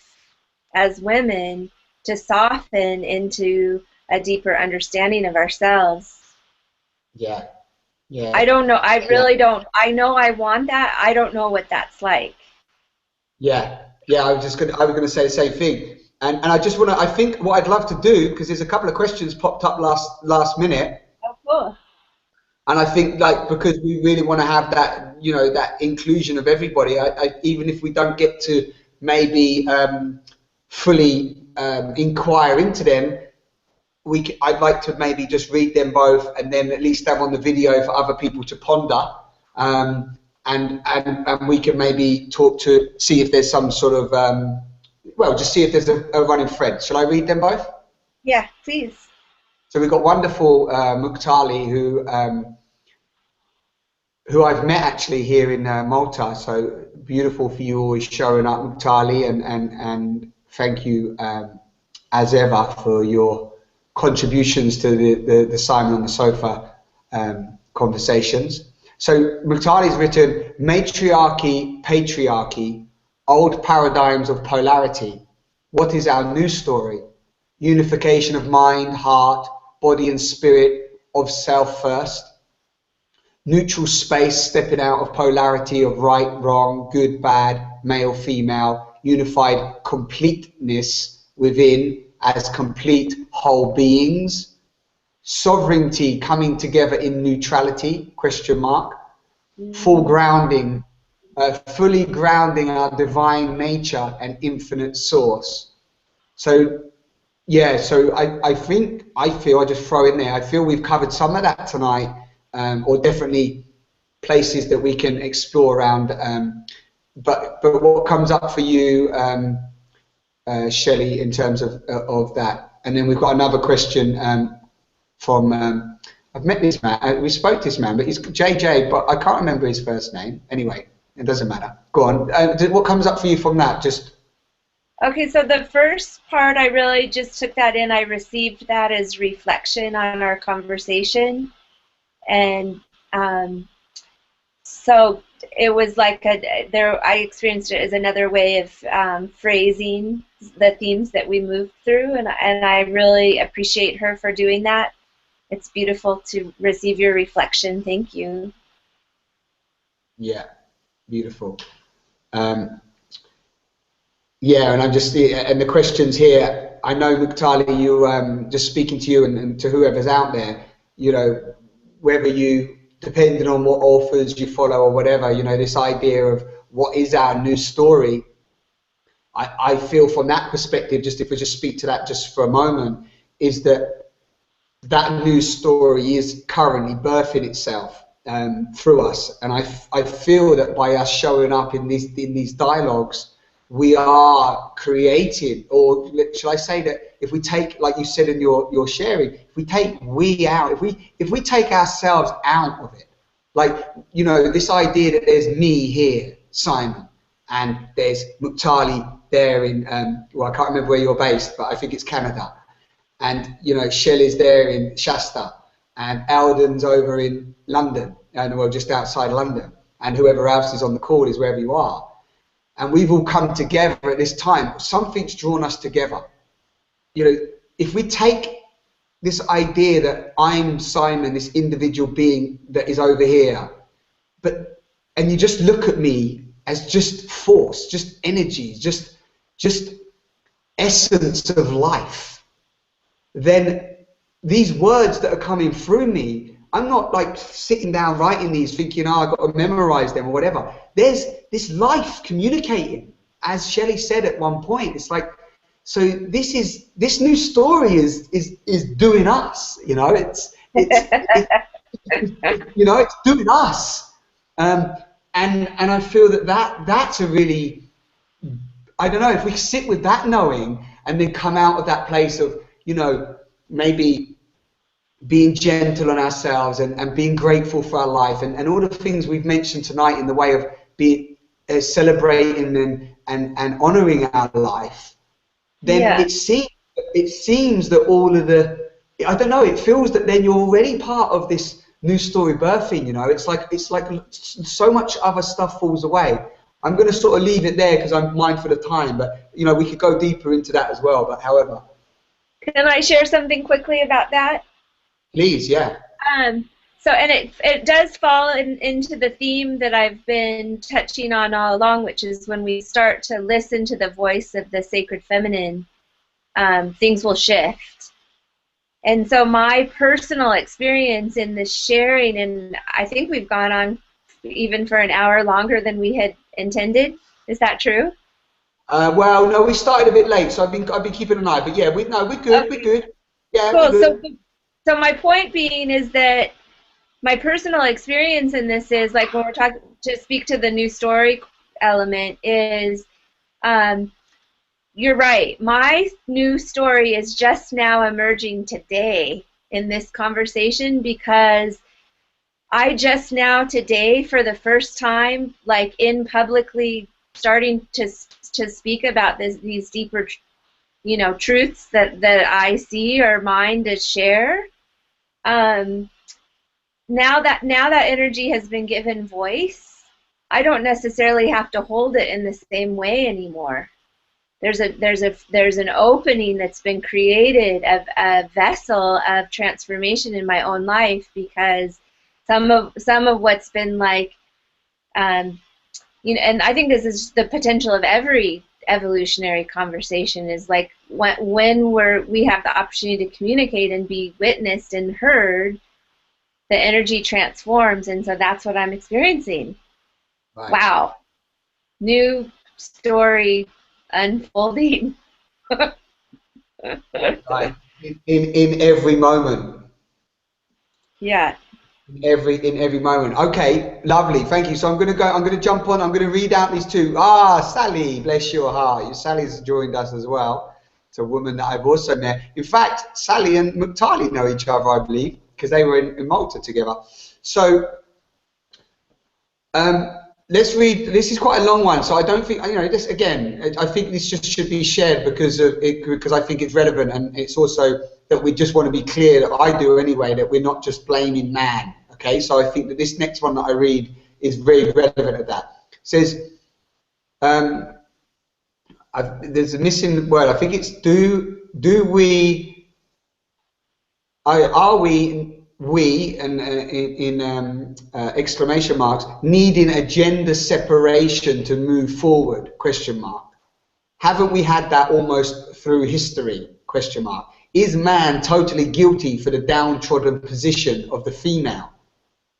as women to soften into a deeper understanding of ourselves. Yeah. Yeah. I don't know. I really don't. I know I want that. I don't know what that's like. Yeah. Yeah. I was going to say the same thing. And I just want to, I think what I'd love to do, because there's a couple of questions popped up last minute. Oh, cool. And I think, like, because we really want to have that, you know, that inclusion of everybody, even if we don't get to maybe fully inquire into them, I'd like to maybe just read them both, and then at least have on the video for other people to ponder, and we can maybe talk to see if there's some sort of just see if there's a running thread. Shall I read them both? Yeah, please. So we've got wonderful Muktali, who I've met actually here in Malta. So beautiful for you always showing up, Muktali, and thank you as ever for your contributions to the Simon on the Sofa conversations. So Muktali's written, matriarchy, patriarchy, old paradigms of polarity. What is our new story? Unification of mind, heart, body and spirit, of self first. Neutral space, stepping out of polarity of right, wrong, good, bad, male, female, unified completeness within as complete whole beings. Sovereignty coming together in neutrality, question mark. Full grounding, fully grounding our divine nature and infinite source. So yeah, so I feel, I just throw in there, I feel we've covered some of that tonight, or definitely places that we can explore around. But what comes up for you, Shelley, in terms of that? And then we've got another question from, I've met this man, we spoke to this man, but he's JJ, but I can't remember his first name. Anyway, it doesn't matter. Go on. What comes up for you from that? Okay, so the first part, I really just took that in. I received that as reflection on our conversation. And so it was like I experienced it as another way of phrasing the themes that we moved through, and I really appreciate her for doing that. It's beautiful to receive your reflection. Thank you. Yeah, beautiful. Yeah, and I'm just, and the questions here, I know, Muktali, you, just speaking to you and to whoever's out there, you know, whether you, depending on what authors you follow or whatever, you know, this idea of what is our new story, I feel from that perspective, just if we just speak to that just for a moment, is that new story is currently birthing itself through us. And I feel that by us showing up in these dialogues, we are creating, or shall I say that if we take, like you said in your sharing, if we take we out, if we take ourselves out of it, like, you know, this idea that there's me here, Simon, and there's Muktali there in, well, I can't remember where you're based, but I think it's Canada, and, you know, Shelley's there in Shasta, and Alden's over in London, and well, just outside London, and whoever else is on the call is wherever you are. And we've all come together at this time. Something's drawn us together. You know, if we take this idea that I'm Simon, this individual being that is over here, and you just look at me as just force, just energy, just essence of life, then these words that are coming through me, I'm not like sitting down writing these thinking, oh, I've got to memorize them or whatever. There's this life communicating, as Shelley said at one point. It's like, so this new story is doing us, you know, it's you know, it's doing us. And I feel that's a really, I don't know, if we sit with that knowing and then come out of that place of, you know, maybe being gentle on ourselves and being grateful for our life and all the things we've mentioned tonight in the way of being celebrating and honoring our life, then it seems that all of the, I don't know, it feels that then you're already part of this new story birthing, you know. It's like so much other stuff falls away. I'm going to sort of leave it there because I'm mindful of time, but you know, we could go deeper into that as well, but however. Can I share something quickly about that? Please, yeah. So, and it does fall into the theme that I've been touching on all along, which is when we start to listen to the voice of the sacred feminine, things will shift. And so my personal experience in this sharing, and I think we've gone on even for an hour longer than we had intended. Is that true? Well, no, we started a bit late, so I've been keeping an eye. But yeah, we're good. Okay. We're good. Yeah, cool. We're good. So my point being is that my personal experience in this is, like, when we're talking, to speak to the new story element, is you're right. My new story is just now emerging today in this conversation, because I just now today, for the first time, like in publicly starting to speak about these deeper, you know, truths that I see or mine to share. Now that energy has been given voice, I don't necessarily have to hold it in the same way anymore. There's an opening that's been created of a vessel of transformation in my own life, because some of what's been like, you know, and I think this is the potential of every evolutionary conversation, is like when we have the opportunity to communicate and be witnessed and heard, the energy transforms, and so that's what I'm experiencing. Right. Wow, new story unfolding. Right. In every moment. Yeah. In every moment. Okay, lovely, thank you. So I'm gonna jump on, I'm gonna read out these two. Sally, bless your heart. Sally's joined us as well. It's a woman that I've also met. In fact, Sally and Muktali know each other, I believe, because they were in Malta together. So let's read. This is quite a long one, so I don't think, you know, this again, I think this just should be shared because I think it's relevant, and it's also that we just want to be clear, that I do anyway, that we're not just blaming man. Okay, so I think that this next one that I read is very relevant at that. It says, there's a missing word. I think it's are we and in exclamation marks, needing a gender separation to move forward, question mark. Haven't we had that almost through history, question mark. Is man totally guilty for the downtrodden position of the female?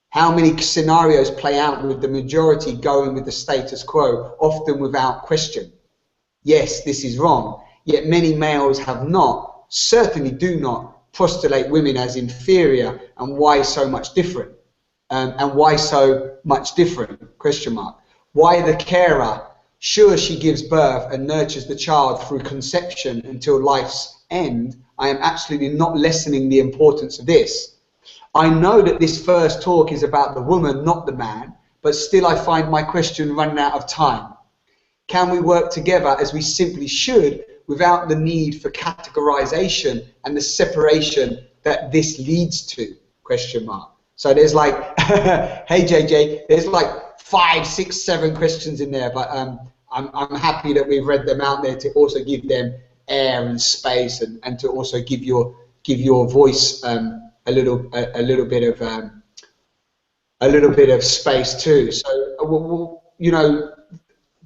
How many scenarios play out with the majority going with the status quo, often without question? Yes, this is wrong, yet many males have not, certainly do not, postulate women as inferior, and why so much different? And why so much different, question mark. Why the carer? Sure, she gives birth and nurtures the child through conception until life's end. I am absolutely not lessening the importance of this. I know that this first talk is about the woman, not the man, but still I find my question running out of time. Can we work together as we simply should, without the need for categorization and the separation that this leads to? question mark. So there's like, hey JJ, there's like 5, 6, 7 questions in there, but I'm happy that we've read them out there to also give them air and space, and to also give your voice a little bit of space too. So you know,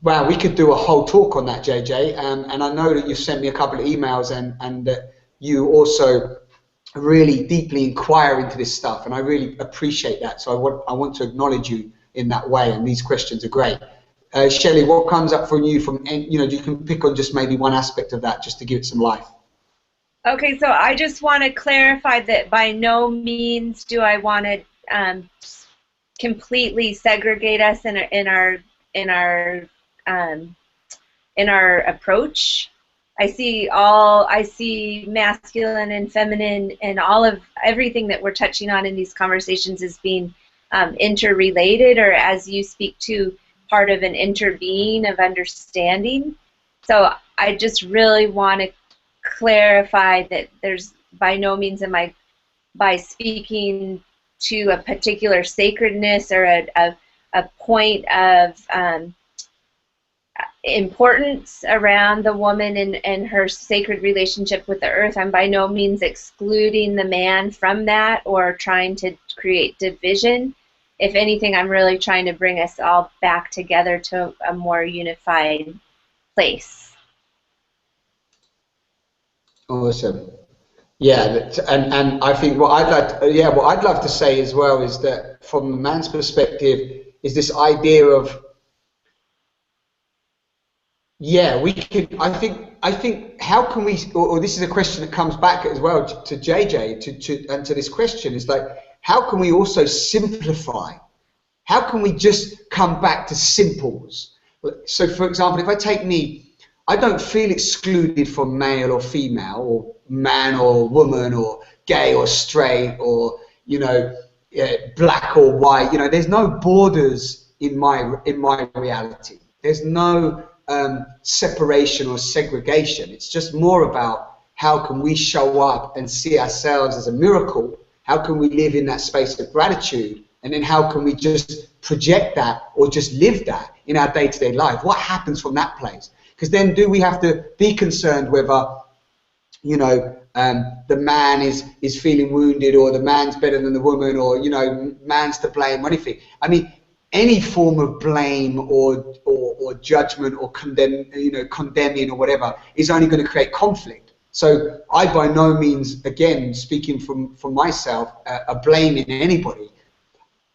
wow, we could do a whole talk on that, JJ. And I know that you've sent me a couple of emails, and that you also really deeply inquire into this stuff, and I really appreciate that. So I want to acknowledge you in that way, and these questions are great. Shelley, what comes up from you you can pick on just maybe one aspect of that just to give it some life. Okay, so I just want to clarify that by no means do I want to completely segregate us in our approach. I see masculine and feminine and everything that we're touching on in these conversations as being interrelated, or as you speak to, part of an interbeing of understanding. So I just really want to clarify that there's by no means am I, by speaking to a particular sacredness or a point of importance around the woman and her sacred relationship with the earth, I'm by no means excluding the man from that or trying to create division. If anything, I'm really trying to bring us all back together to a more unified place. Awesome. Yeah, and I think what I'd love to say as well is that from a man's perspective is this idea of, yeah, we could. I think how can we? Or this is a question that comes back as well to JJ and to this question is like, how can we also simplify? How can we just come back to simples? So, for example, if I take me, I don't feel excluded from male or female, or man or woman, or gay or straight, or black or white. There's no borders in my reality. There's no separation or segregation. It's just more about how can we show up and see ourselves as a miracle. How can we live in that space of gratitude? And then how can we just project that or just live that in our day-to-day life? What happens from that place? Because then do we have to be concerned whether, the man is feeling wounded, or the man's better than the woman, or, man's to blame, or anything? I mean, any form of blame or judgment or condemning or whatever is only going to create conflict. So I by no means, again, speaking from myself, are blaming anybody.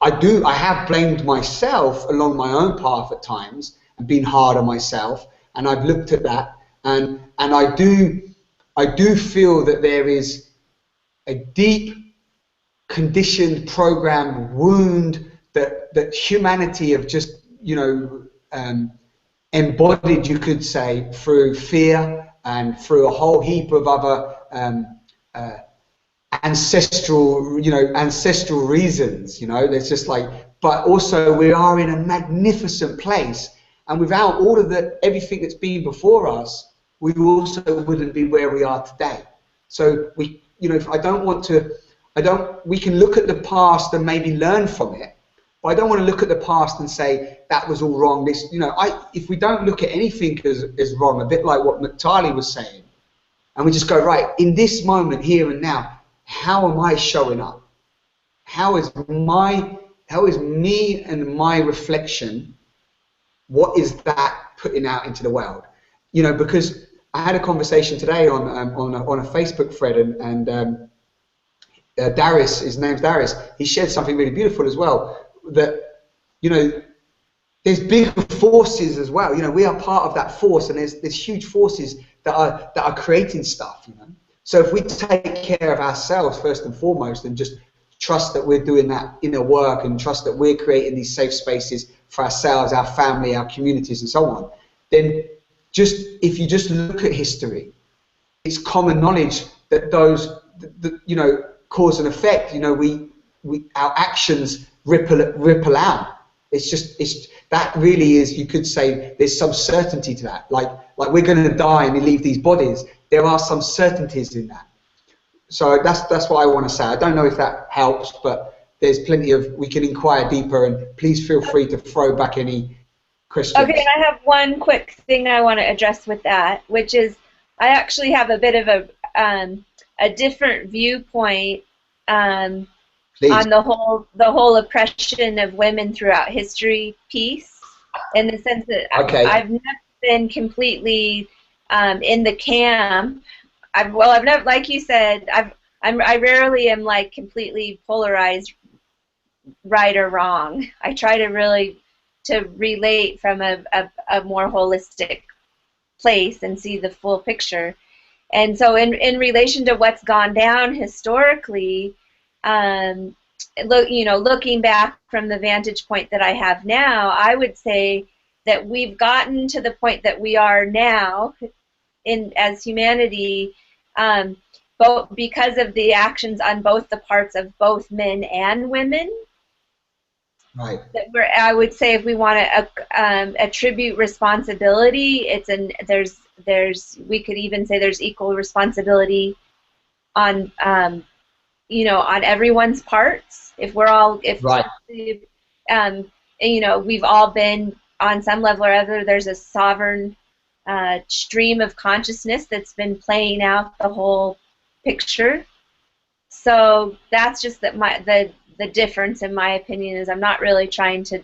I have blamed myself along my own path at times and been hard on myself, and I've looked at that, and I do feel that there is a deep conditioned programmed wound that humanity have just embodied, you could say, through fear and through a whole heap of other ancestral reasons. There's just but also we are in a magnificent place, and without all of everything that's been before us, we also wouldn't be where we are today. So we can look at the past and maybe learn from it, but I don't want to look at the past and say that was all wrong. If we don't look at anything as wrong, a bit like what McTarley was saying, and we just go, right, in this moment, here and now, how am I showing up? How is me and my reflection, what is that putting out into the world? Because I had a conversation today on a Facebook thread, and Darius, his name's Darius, he shared something really beautiful as well, that there's bigger forces as well. We are part of that force, and there's huge forces that are creating stuff. So if we take care of ourselves first and foremost, and just trust that we're doing that inner work, and trust that we're creating these safe spaces for ourselves, our family, our communities, and so on, then if you just look at history, it's common knowledge that those cause and effect. Our actions ripple out. It's that really is, you could say, there's some certainty to that. Like we're going to die and we leave these bodies. There are some certainties in that. So that's what I want to say. I don't know if that helps, but there's plenty of, we can inquire deeper, and please feel free to throw back any questions. Okay, and I have one quick thing I want to address with that, which is I actually have a bit of a different viewpoint on the whole oppression of women throughout history piece, in the sense that I've never been completely in the camp. I've never, like you said, I rarely am like completely polarized, right or wrong. I try to really relate from a more holistic place and see the full picture. And so in relation to what's gone down historically, looking back from the vantage point that I have now, I would say that we've gotten to the point that we are now as humanity, both because of the actions on both the parts of both men and women. Right. I would say if we want to attribute responsibility, we could even say there's equal responsibility on on everyone's parts. If we're all we've all been on some level or other, there's a sovereign stream of consciousness that's been playing out the whole picture. So that's just the difference, in my opinion, is I'm not really trying to,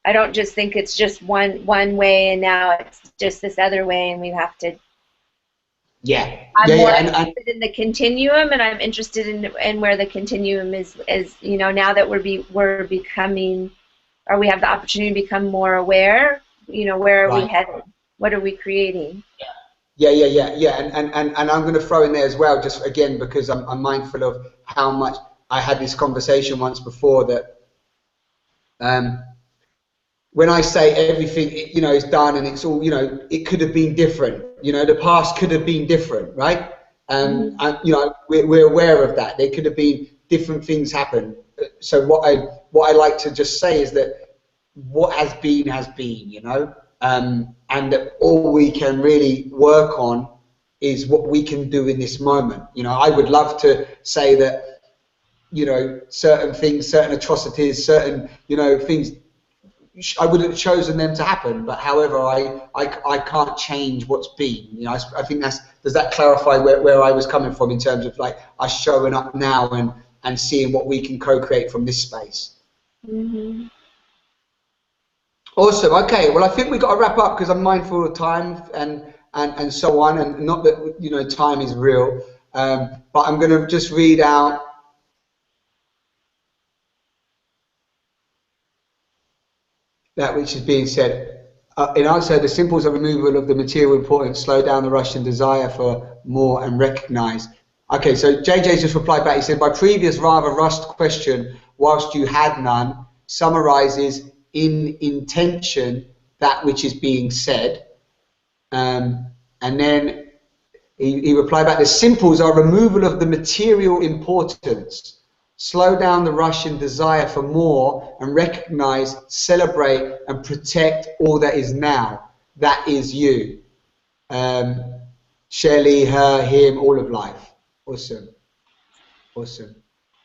I don't just think it's just one way and now it's just this other way and we have to. I'm more interested in the continuum, and I'm interested in where the continuum is now that we're becoming, or we have the opportunity to become more aware, where are we headed? What are we creating? Yeah. And I'm going to throw in there as well, just again, because I'm mindful of how much I had this conversation once before, that when I say everything, is done and it's all, it could have been different. The past could have been different, right? And we're aware of that. There could have been different things happen. So what I like to just say is that what has been, and that all we can really work on is what we can do in this moment. I would love to say that, certain things, certain atrocities, certain, things, I would have chosen them to happen, but however, I can't change what's been. I think does that clarify where I was coming from in terms of like us showing up now and seeing what we can co-create from this space. Mm-hmm. Awesome. Okay. Well, I think we've got to wrap up because I'm mindful of time and so on, and not that time is real, but I'm going to just read out. That which is being said. In answer, the symbols of removal of the material importance slow down the rush and desire for more and recognize. Okay, so JJ's just replied back. He said, my previous rather rushed question, whilst you had none, summarizes in intention that which is being said. And then he replied back, the symbols are removal of the material importance. Slow down the rush and desire for more and recognize, celebrate, and protect all that is now. That is you. Shelley, her, him, all of life. Awesome. Awesome.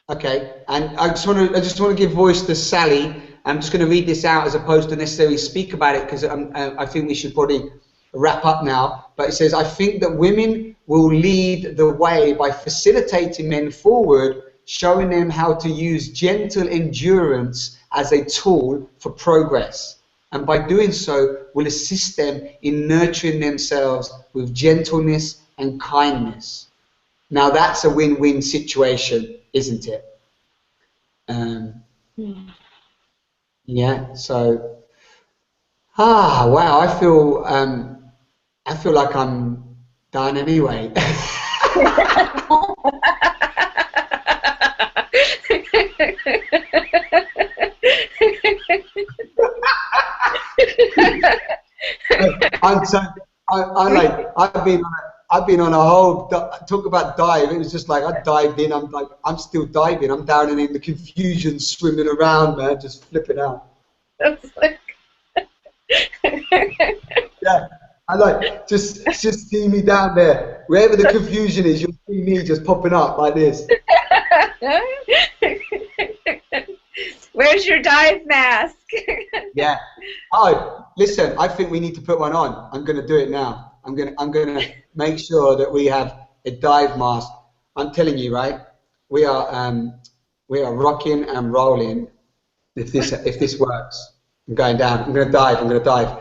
Okay, and I just want to give voice to Sally. I'm just going to read this out as opposed to necessarily speak about it because I think we should probably wrap up now. But it says, I think that women will lead the way by facilitating men forward, showing them how to use gentle endurance as a tool for progress, and by doing so will assist them in nurturing themselves with gentleness and kindness. Now that's a win-win situation, isn't it? Yeah, so wow, I feel like I'm done anyway. I've been on a whole talk about dive. It was just like I dived in. I'm still diving. I'm down in the confusion, swimming around, man, just flipping out. That's like Yeah. I like just see me down there. Wherever the confusion is, you'll see me just popping up like this. Where's your dive mask? Yeah. Oh, listen, I think we need to put one on. I'm going to do it now. I'm gonna make sure that we have a dive mask. I'm telling you, right? We are rocking and rolling. If this works, I'm going down. I'm going to dive. I'm going to dive.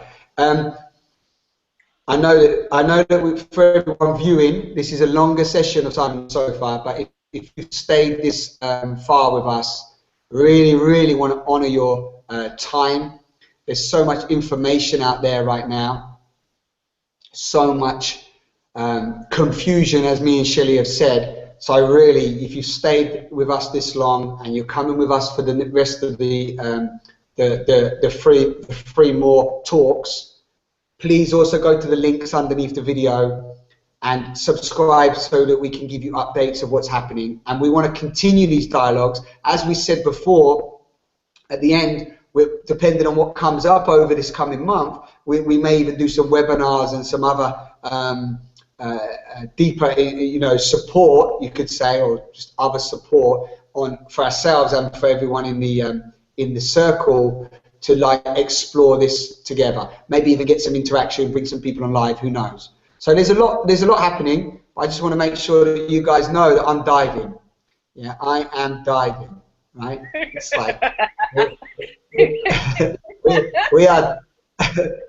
I know that for everyone viewing, this is a longer session of time so far. But if you've stayed this far with us, really want to honour your time. There's so much information out there right now. So much confusion, as me and Shelley have said. So really, if you've stayed with us this long and you're coming with us for the rest of the free more talks, please also go to the links underneath the video and subscribe so that we can give you updates of what's happening. And we want to continue these dialogues. As we said before, at the end, depending on what comes up over this coming month, we may even do some webinars and some other deeper, support, you could say, or just other support for ourselves and for everyone in the circle to like explore this together. Maybe even get some interaction, bring some people on live. Who knows? So there's a lot happening. I just want to make sure that you guys know that I'm diving. Yeah, I am diving. Right? It's like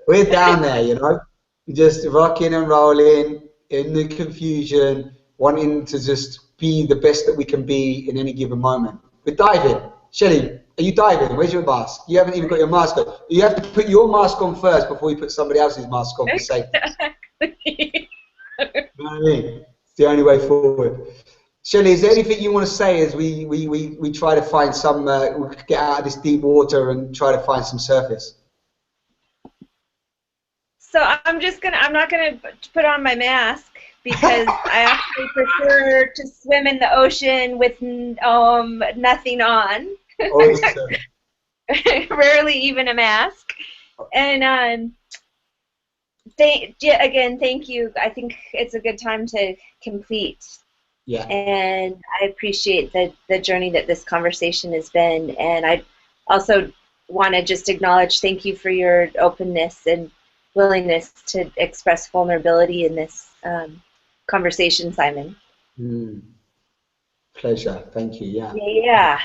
we're down there, just rocking and rolling in the confusion, wanting to just be the best that we can be in any given moment. We're diving. Shelley, are you diving? Where's your mask? You haven't even got your mask on. You have to put your mask on first before you put somebody else's mask on for safety. You know what I mean? It's the only way forward. Shelley, is there anything you want to say as we try to find some, we get out of this deep water and try to find some surface? So I'm not gonna put on my mask because I actually prefer to swim in the ocean with nothing on. Awesome. Rarely even a mask. And again, thank you. I think it's a good time to complete. Yeah. And I appreciate the journey that this conversation has been. And I also want to just acknowledge, thank you for your openness and willingness to express vulnerability in this conversation, Simon. Pleasure. Thank you. Yeah. Yeah.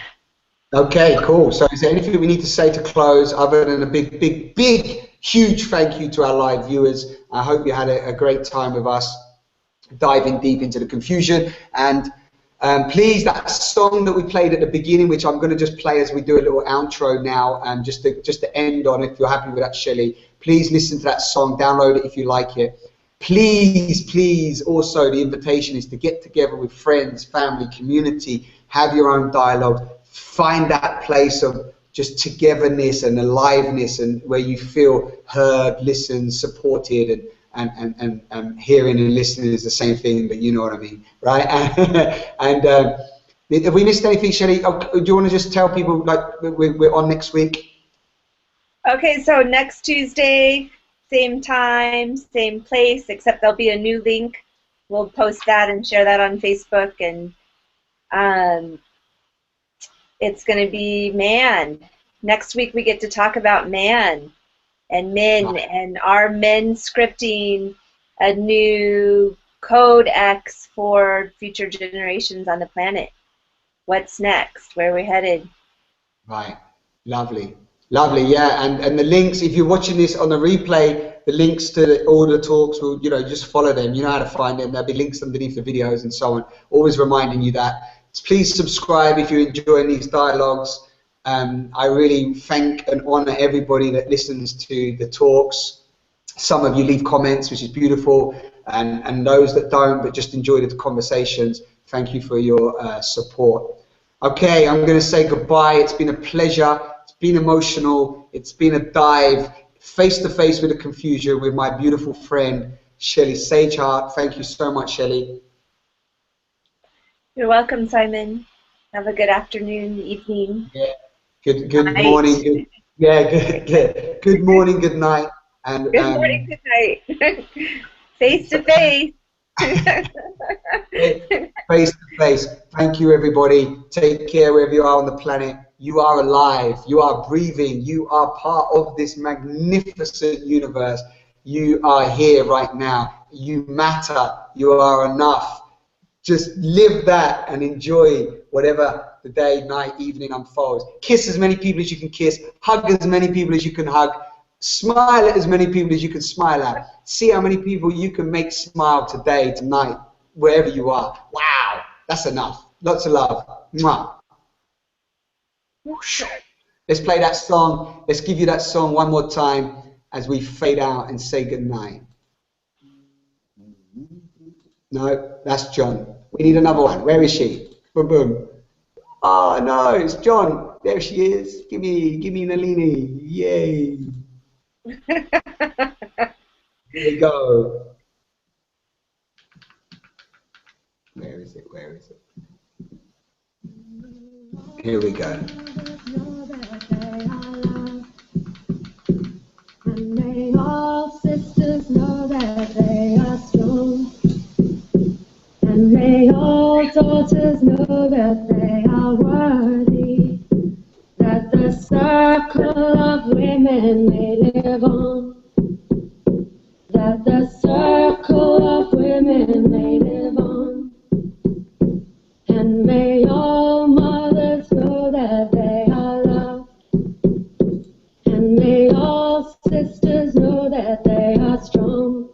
Okay, cool. So is there anything we need to say to close other than a big, huge thank you to our live viewers? I hope you had a great time with us, diving deep into the confusion. And please, that song that we played at the beginning, which I'm going to just play as we do a little outro now, and just to end on, if you're happy with that, Shelley, please listen to that song, download it if you like it. Please, also the invitation is to get together with friends, family, community, have your own dialogue, find that place of just togetherness and aliveness, and where you feel heard, listened, supported, and hearing and listening is the same thing, but you know what I mean, right? And have we missed anything, Shelley? Do you want to just tell people, like, we're on next week? Okay, so next Tuesday, same time, same place, except there'll be a new link. We'll post that and share that on Facebook, and it's going to be man. Next week we get to talk about man and men, and our men scripting a new codex for future generations on the planet. What's next? Where are we headed? Right. Lovely. Lovely, yeah. And the links, if you're watching this on the replay, the links to all the talks, will, just follow them. You know how to find them. There'll be links underneath the videos and so on. Always reminding you that. Please subscribe if you're enjoying these dialogues. I really thank and honor everybody that listens to the talks. Some of you leave comments, which is beautiful, and those that don't but just enjoy the conversations, thank you for your support. Okay, I'm going to say goodbye. It's been a pleasure. It's been emotional. It's been a dive face to face with the confusion with my beautiful friend Shelley Sagehart. Thank you so much, Shelley. You're welcome, Simon. Have a good afternoon, evening. Yeah. Good morning. Good morning, good night. And Good morning, good night. Face to face. Face to face. Thank you, everybody. Take care wherever you are on the planet. You are alive. You are breathing. You are part of this magnificent universe. You are here right now. You matter. You are enough. Just live that and enjoy whatever the day, night, evening unfolds. Kiss as many people as you can kiss. Hug as many people as you can hug. Smile at as many people as you can smile at. See how many people you can make smile today, tonight, wherever you are. Wow, that's enough. Lots of love. Mwah. Let's play that song. Let's give you that song one more time as we fade out and say goodnight. No, that's John. We need another one. Where is she? Boom, boom. Oh, no, it's John. There she is. Give me Nalini. Yay. Here we go. Where is it? Where is it? Here we go. And may all sisters know that they are strong. And may all daughters know that they are worthy. That the circle of women may live on. That the circle of women may live on. And may all mothers know that they are loved. And may all sisters know that they are strong.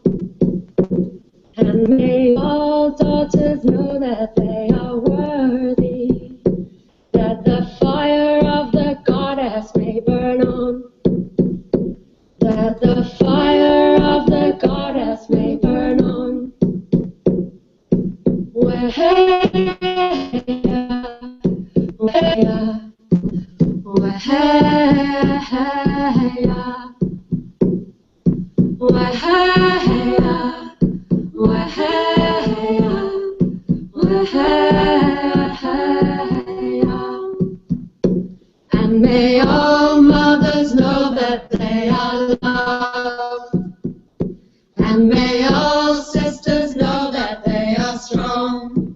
And may all daughters know that they are worthy. That the fire of the goddess may burn on. That the fire of the goddess may burn on. And may all mothers know that they are loved. And may all sisters know that they are strong.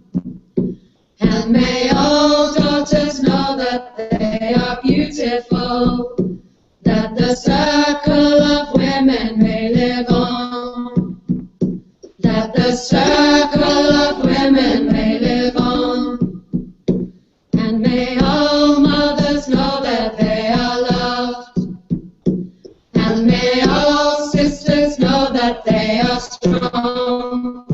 And may all daughters know that they are beautiful. That the circle of women may live on. That the circle of women may live on. And may all mothers know that they are loved. And may all sisters know that they are strong.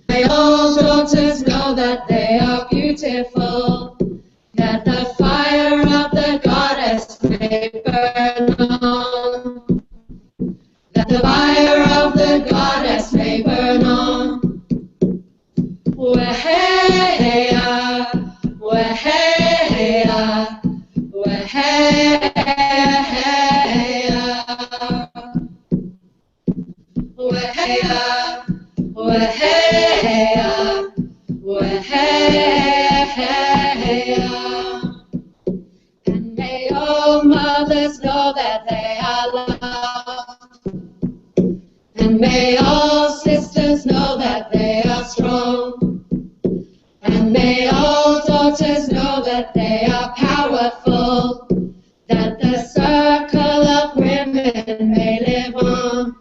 May all daughters know that they are beautiful. That the fire of the goddess may burn on. That the fire of the goddess may burn on. Weheya, weheya, weheya, weheya, weheya, weheya. And may all mothers know that they are loved. And may all sisters know that they are strong. And may all daughters know that they are powerful. That the circle of women may live on.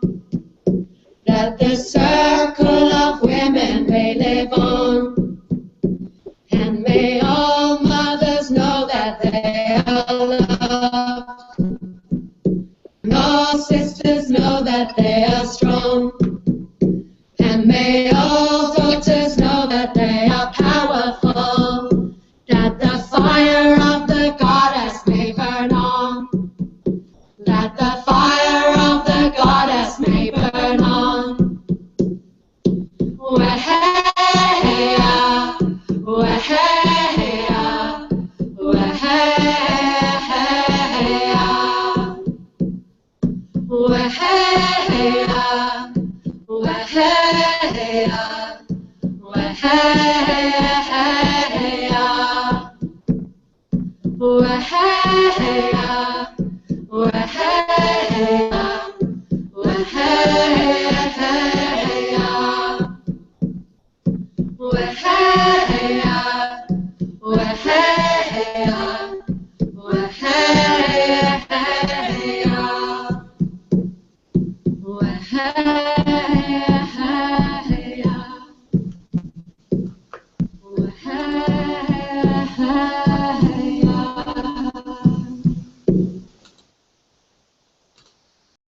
That the circle of women may live on. And may all mothers know that they are loved. And all sisters know that they are strong. And may all daughters know that they are powerful. That the fire of the goddess may burn on. That the fire of the goddess may burn on. Weheya, weheya, weheya, weheya, weheya, weheya, weheya, weheya.